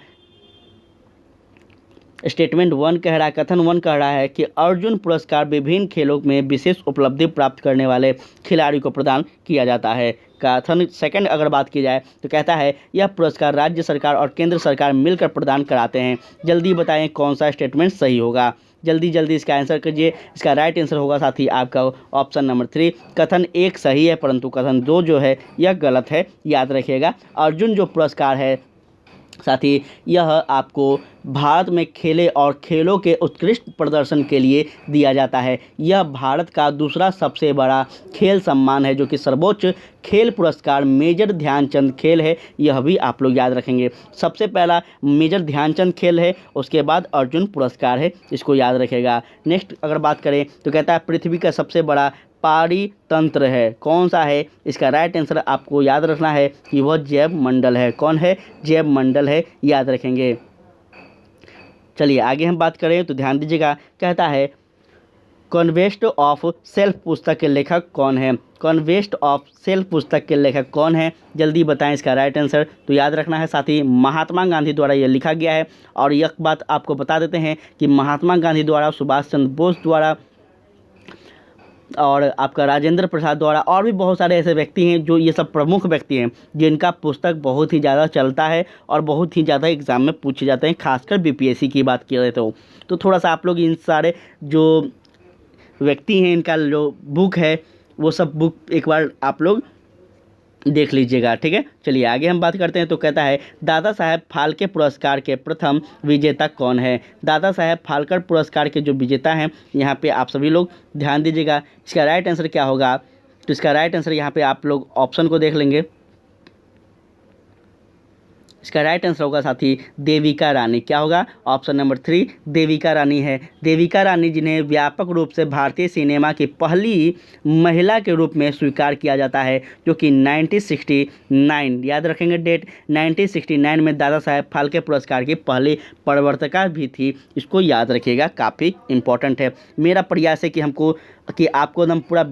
स्टेटमेंट 1 कह रहा है, कथन 1 कह रहा है कि अर्जुन पुरस्कार विभिन्न खेलों में विशेष उपलब्धि प्राप्त करने वाले खिलाड़ी को प्रदान किया जाता है। कथन 2 अगर बात की जाए तो कहता है यह पुरस्कार राज्य सरकार और केंद्र सरकार मिलकर प्रदान कराते हैं। जल्दी बताएं कौन सा स्टेटमेंट सही होगा, जल्दी जल्दी इसका आंसर कीजिए। इसका राइट आंसर होगा साथी आपका ऑप्शन नंबर 3, कथन 1 सही है परंतु कथन 2 जो है यह गलत है, याद रखिएगा। अर्जुन जो पुरस्कार है साथी यह आपको भारत में खेले और खेलों के उत्कृष्ट प्रदर्शन के लिए दिया जाता है। यह भारत का दूसरा सबसे बड़ा खेल सम्मान है, जो कि सर्वोच्च खेल पुरस्कार मेजर ध्यानचंद खेल है, यह भी आप लोग याद रखेंगे। सबसे पहला मेजर ध्यानचंद खेल है, उसके बाद अर्जुन पुरस्कार है, इसको याद रखेगा। नेक्स्ट अगर बात करें तो कहता है पृथ्वी का सबसे बड़ा पारितंत्र है, कौन सा है, इसका राइट आंसर आपको याद रखना है कि वह जैव मंडल है। कौन है, जैव मंडल है, याद रखेंगे। चलिए आगे हम बात करें तो ध्यान दीजिएगा। कहता है कॉन्वेस्ट ऑफ सेल्फ पुस्तक के लेखक कौन है, कॉन्वेस्ट ऑफ सेल्फ पुस्तक के लेखक कौन है, जल्दी बताएं इसका राइट आंसर। तो याद रखना है साथी महात्मा गांधी द्वारा यह लिखा गया है, और यह बात आपको बता देते हैं कि महात्मा गांधी द्वारा, सुभाष चंद्र बोस द्वारा और आपका राजेंद्र प्रसाद द्वारा, और भी बहुत सारे ऐसे व्यक्ति हैं जो ये सब प्रमुख व्यक्ति हैं जिनका पुस्तक बहुत ही ज़्यादा चलता है और बहुत ही ज़्यादा एग्जाम में पूछे जाते हैं, खासकर बीपीएससी की बात की जाए तो थोड़ा सा आप लोग इन सारे जो व्यक्ति हैं इनका जो बुक है वो सब बुक एक बार आप लोग देख लीजिएगा। ठीक है, चलिए आगे हम बात करते हैं तो कहता है दादा साहेब फाल्के पुरस्कार के प्रथम विजेता कौन है। दादा साहेब फाल्के पुरस्कार के जो विजेता हैं यहाँ पे आप सभी लोग ध्यान दीजिएगा, इसका राइट आंसर क्या होगा। तो इसका राइट आंसर यहाँ पे आप लोग ऑप्शन को देख लेंगे, इसका राइट आंसर होगा साथी देविका रानी। क्या होगा, ऑप्शन नंबर 3 देविका रानी है। देविका रानी जिन्हें व्यापक रूप से भारतीय सिनेमा की पहली महिला के रूप में स्वीकार किया जाता है, जो कि 1969, याद रखेंगे डेट, 1969 में दादा साहेब फाल्के पुरस्कार की पहली प्रवर्तका भी थी, इसको याद रखिएगा, काफ़ी इंपॉर्टेंट है। मेरा प्रयास है कि आपको एकदम पूरा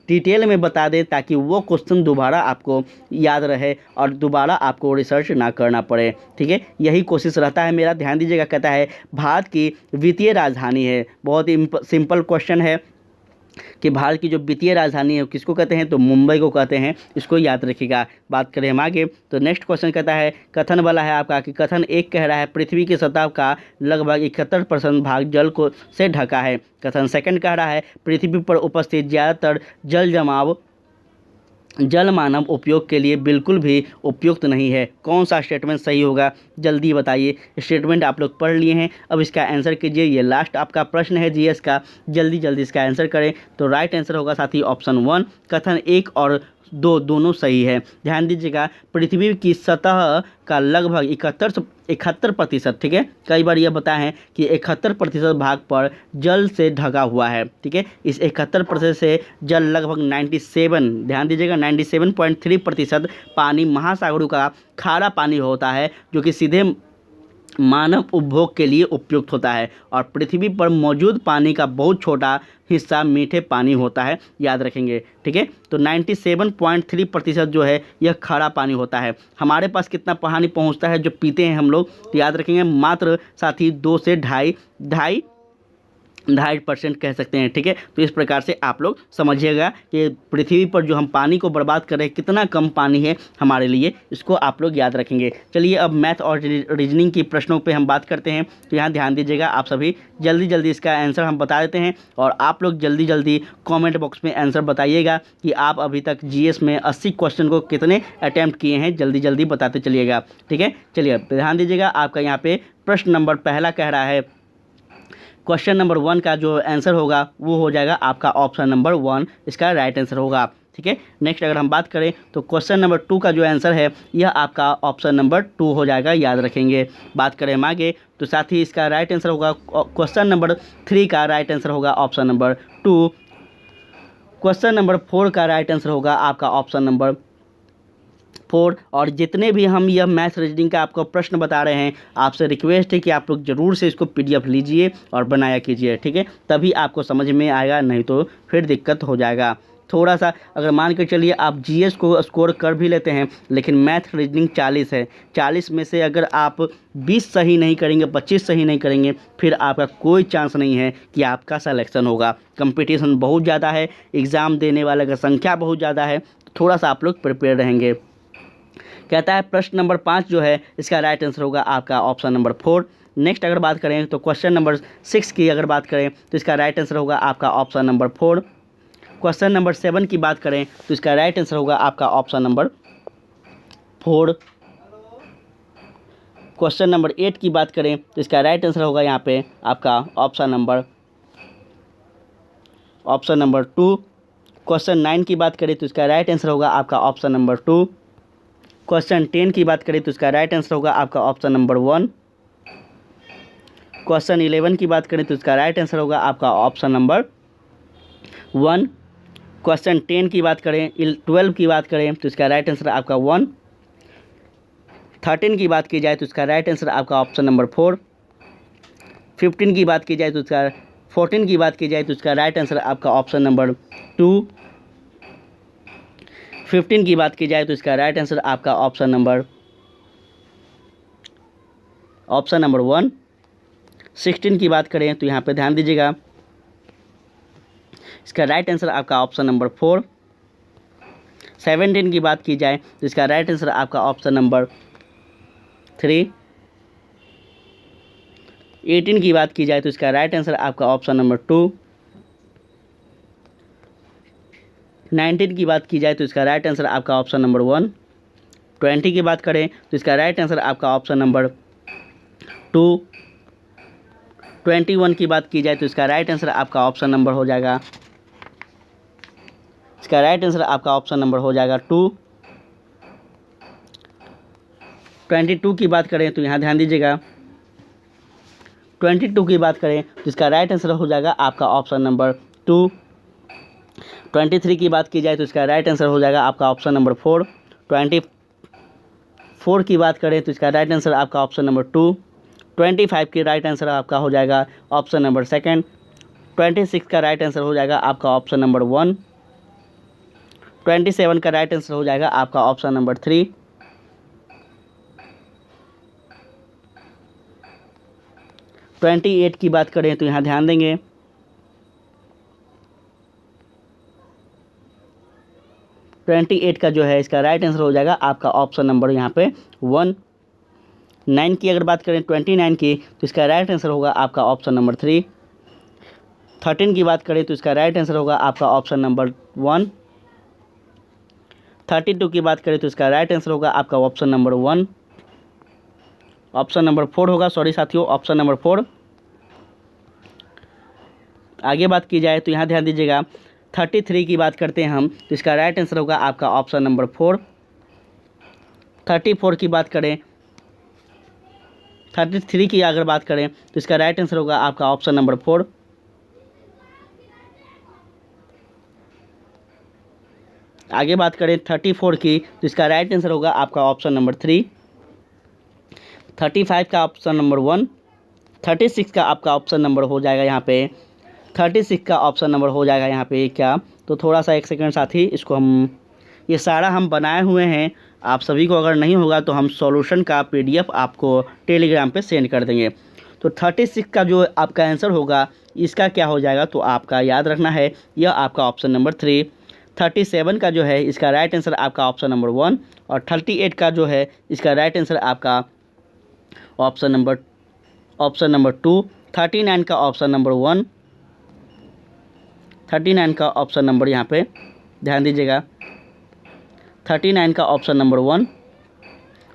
डिटेल में बता दें ताकि वो क्वेश्चन दोबारा आपको याद रहे और दोबारा आपको रिसर्च ना करना पड़े। ठीक है, यही कोशिश रहता है मेरा। ध्यान दीजिएगा, कहता है भारत की वित्तीय राजधानी है, बहुत ही सिंपल क्वेश्चन है कि भारत की जो वित्तीय राजधानी है किसको कहते हैं, तो मुंबई को कहते हैं, इसको याद रखिएगा। बात करें हम आगे तो नेक्स्ट क्वेश्चन कहता है कथन वाला है आपका कि कथन 1 कह रहा है पृथ्वी की सतह का लगभग 71% भाग जल को से ढका है। कथन 2 कह रहा है पृथ्वी पर उपस्थित ज़्यादातर जल मानव उपयोग के लिए बिल्कुल भी उपयुक्त नहीं है। कौन सा स्टेटमेंट सही होगा, जल्दी बताइए। स्टेटमेंट आप लोग पढ़ लिए हैं, अब इसका आंसर कीजिए। ये लास्ट आपका प्रश्न है जीएस का, जल्दी जल्दी इसका आंसर करें। तो राइट आंसर होगा साथी ऑप्शन 1, कथन 1 और 2 दोनों सही है। ध्यान दीजिएगा, पृथ्वी की सतह का लगभग 71%, ठीक है, कई बार यह बताया है कि 71% भाग पर जल से ढका हुआ है। ठीक है, इस 71% से जल लगभग 97, ध्यान दीजिएगा 97.3% पानी महासागरों का खारा पानी होता है, जो कि सीधे मानव उपभोग के लिए उपयुक्त होता है और पृथ्वी पर मौजूद पानी का बहुत छोटा हिस्सा मीठे पानी होता है, याद रखेंगे। ठीक है, तो 97.3% जो है यह खारा पानी होता है। हमारे पास कितना पानी पहुंचता है जो पीते हैं हम लोग, तो याद रखेंगे मात्र साथी 2 से ढाई 2.5% कह सकते हैं। ठीक है, तो इस प्रकार से आप लोग समझिएगा कि पृथ्वी पर जो हम पानी को बर्बाद कर रहे हैं कितना कम पानी है हमारे लिए, इसको आप लोग याद रखेंगे। चलिए अब मैथ और रीजनिंग की प्रश्नों पे हम बात करते हैं। तो यहाँ ध्यान दीजिएगा, आप सभी जल्दी जल्दी इसका आंसर हम बता देते हैं और आप लोग जल्दी जल्दी कॉमेंट बॉक्स में आंसर बताइएगा कि आप अभी तक जीएस में 80 क्वेश्चन को कितने अटैम्प्ट किए हैं, जल्दी जल्दी बताते चलिएगा। ठीक है, चलिए ध्यान दीजिएगा, आपका यहाँ पे प्रश्न नंबर पहला कह रहा है, क्वेश्चन नंबर 1 का जो आंसर होगा वो हो जाएगा आपका ऑप्शन नंबर 1, इसका राइट आंसर होगा। ठीक है, नेक्स्ट अगर हम बात करें तो क्वेश्चन नंबर 2 का जो आंसर है यह आपका ऑप्शन नंबर 2 हो जाएगा, याद रखेंगे। बात करें हम आगे तो साथ ही इसका राइट आंसर होगा क्वेश्चन नंबर 3 का राइट आंसर होगा ऑप्शन नंबर 2। क्वेश्चन नंबर 4 का राइट आंसर होगा आपका ऑप्शन नंबर 4। और जितने भी हम यह मैथ रीजनिंग का आपको प्रश्न बता रहे हैं, आपसे रिक्वेस्ट है कि आप लोग ज़रूर से इसको पीडीएफ लीजिए और बनाया कीजिए। ठीक है, तभी आपको समझ में आएगा, नहीं तो फिर दिक्कत हो जाएगा। थोड़ा सा अगर मान के चलिए आप जीएस को स्कोर कर भी लेते हैं, लेकिन मैथ रीजनिंग 40 है, 40 में से अगर आप 20 सही नहीं करेंगे, 25 सही नहीं करेंगे, फिर आपका कोई चांस नहीं है कि आपका सिलेक्शन होगा। कंपटीशन बहुत ज़्यादा है, एग्ज़ाम देने वाले की संख्या बहुत ज़्यादा है, थोड़ा सा आप लोग प्रिपेयर रहेंगे। कहता है प्रश्न नंबर 5 जो है इसका राइट आंसर होगा आपका ऑप्शन नंबर 4। नेक्स्ट अगर बात करें तो क्वेश्चन नंबर 6 की अगर बात करें तो इसका राइट आंसर होगा आपका ऑप्शन नंबर 4। क्वेश्चन नंबर 7 की बात करें तो इसका राइट आंसर होगा आपका ऑप्शन नंबर 4। क्वेश्चन नंबर 8 की बात करें तो इसका राइट आंसर होगा यहाँ पे आपका ऑप्शन नंबर 2। क्वेश्चन 9 की बात करें तो इसका राइट आंसर होगा आपका ऑप्शन नंबर 2। क्वेश्चन 10 की बात करें तो इसका राइट आंसर होगा आपका ऑप्शन नंबर 1। क्वेश्चन 11 की बात करें तो इसका राइट आंसर होगा आपका ऑप्शन नंबर 1। क्वेश्चन 10 की बात करें 12 की बात करें तो इसका राइट आंसर आपका 1। 13 की बात की जाए तो इसका राइट आंसर आपका ऑप्शन नंबर 4। 15 की बात की जाए तो इसका 14 की बात की जाए तो इसका राइट आंसर आपका ऑप्शन नंबर 2। 15 की बात की जाए तो इसका राइट आंसर आपका ऑप्शन नंबर 1। 16 की बात करें तो यहाँ पे ध्यान दीजिएगा, इसका राइट आंसर आपका ऑप्शन नंबर 4। 17 की बात की जाए तो इसका राइट आंसर आपका ऑप्शन नंबर 3। 18 की बात की जाए तो इसका राइट आंसर आपका ऑप्शन नंबर 2। 19 की बात की जाए तो इसका राइट आंसर आपका ऑप्शन नंबर 1। 20 की बात करें तो इसका राइट आंसर आपका ऑप्शन नंबर 2। 21 की बात की जाए तो इसका राइट आंसर आपका ऑप्शन नंबर हो जाएगा, इसका राइट आंसर आपका ऑप्शन नंबर हो जाएगा 2। 22 की बात करें तो यहाँ ध्यान दीजिएगा, 22 की बात करें तो इसका राइट आंसर हो जाएगा आपका ऑप्शन नंबर 2। 23 की बात की जाए तो इसका राइट आंसर हो जाएगा आपका ऑप्शन नंबर 4। 24 की बात करें तो इसका राइट आंसर आपका ऑप्शन नंबर 2। 25 की राइट आंसर आपका हो जाएगा ऑप्शन नंबर 2। 26 का राइट आंसर हो जाएगा आपका ऑप्शन नंबर 1। 27 का राइट आंसर हो जाएगा आपका ऑप्शन नंबर 3। 28 की बात करें तो यहाँ ध्यान देंगे, 28 का जो है इसका राइट आंसर हो जाएगा आपका ऑप्शन नंबर यहाँ पे 1। 9 की अगर बात करें 29 की तो इसका राइट आंसर होगा आपका ऑप्शन नंबर 3। 13 की बात करें तो इसका राइट आंसर होगा आपका ऑप्शन नंबर 1। 32 की बात करें तो इसका राइट आंसर होगा आपका ऑप्शन नंबर 1, ऑप्शन नंबर 4 होगा, सॉरी साथियों, ऑप्शन नंबर 4। आगे बात की जाए तो यहाँ ध्यान दीजिएगा, 33 की बात करते हैं हम तो इसका राइट आंसर होगा आपका ऑप्शन नंबर 4। 34 की बात करें, 33 की अगर बात करें तो इसका राइट आंसर होगा आपका ऑप्शन नंबर 4। आगे बात करें 34 की तो इसका राइट आंसर होगा आपका ऑप्शन नंबर 3। 35 का ऑप्शन नंबर 1, 36 का आपका ऑप्शन नंबर हो जाएगा यहाँ पे, 36 का ऑप्शन नंबर हो जाएगा यहाँ पे क्या। तो थोड़ा सा एक सेकंड साथी, इसको हम, ये सारा हम बनाए हुए हैं, आप सभी को अगर नहीं होगा तो हम सॉल्यूशन का PDF आपको टेलीग्राम पे सेंड कर देंगे। तो 36 का जो आपका आंसर होगा इसका क्या हो जाएगा, तो आपका याद रखना है यह आपका ऑप्शन नंबर 3। 37 का जो है इसका राइट आंसर आपका ऑप्शन नंबर 1, और 38 का जो है इसका राइट आंसर आपका ऑप्शन नंबर 2। 39 का ऑप्शन नंबर 1, 39 का ऑप्शन नंबर यहाँ पे ध्यान दीजिएगा, 39 का ऑप्शन नंबर 1।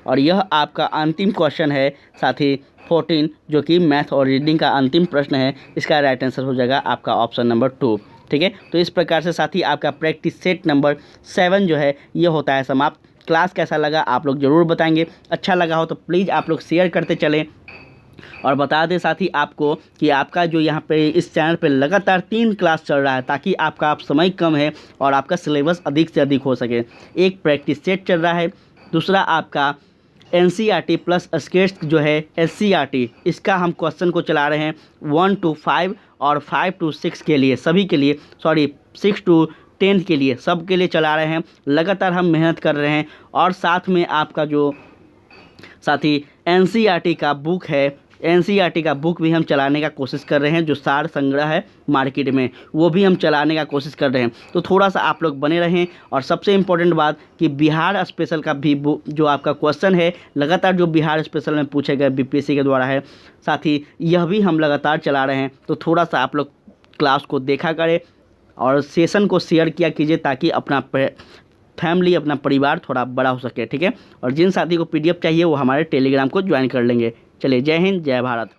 और यह आपका अंतिम क्वेश्चन है साथी 14, जो कि मैथ और रीडिंग का अंतिम प्रश्न है, इसका राइट आंसर हो जाएगा आपका ऑप्शन नंबर 2। ठीक है, तो इस प्रकार से साथी आपका प्रैक्टिस सेट नंबर 7 जो है ये होता है समाप्त। क्लास कैसा लगा आप लोग ज़रूर बताएंगे, अच्छा लगा हो तो प्लीज़ आप लोग शेयर करते चलें, और बता दें साथी आपको कि आपका जो यहाँ पे इस चैनल पे लगातार 3 क्लास चल रहा है, ताकि आपका आप समय कम है और आपका सिलेबस अधिक से अधिक हो सके। एक प्रैक्टिस सेट चल रहा है, दूसरा आपका NCERT प्लस स्केट्स जो है SCERT, इसका हम क्वेश्चन को चला रहे हैं 1 to 5 और 5 to 6 के लिए, सभी के लिए, सॉरी 6 to 10 के लिए, सब के लिए चला रहे हैं। लगातार हम मेहनत कर रहे हैं, और साथ में आपका जो साथी NCERT का बुक है, NCERT का बुक भी हम चलाने का कोशिश कर रहे हैं, जो सार संग्रह है मार्केट में वो भी हम चलाने का कोशिश कर रहे हैं। तो थोड़ा सा आप लोग बने रहें, और सबसे इम्पोर्टेंट बात कि बिहार स्पेशल का भी जो आपका क्वेश्चन है लगातार, जो बिहार स्पेशल में पूछे गए BPSC के द्वारा है साथी, यह भी हम लगातार चला रहे हैं। तो थोड़ा सा आप लोग क्लास को देखा करें और सेशन को शेयर किया कीजिए, ताकि अपना फैमिली, अपना परिवार थोड़ा बड़ा हो सके। ठीक है, और जिन साथी को PDF चाहिए वो हमारे टेलीग्राम को ज्वाइन कर लेंगे। चलिए, जय हिंद, जय भारत।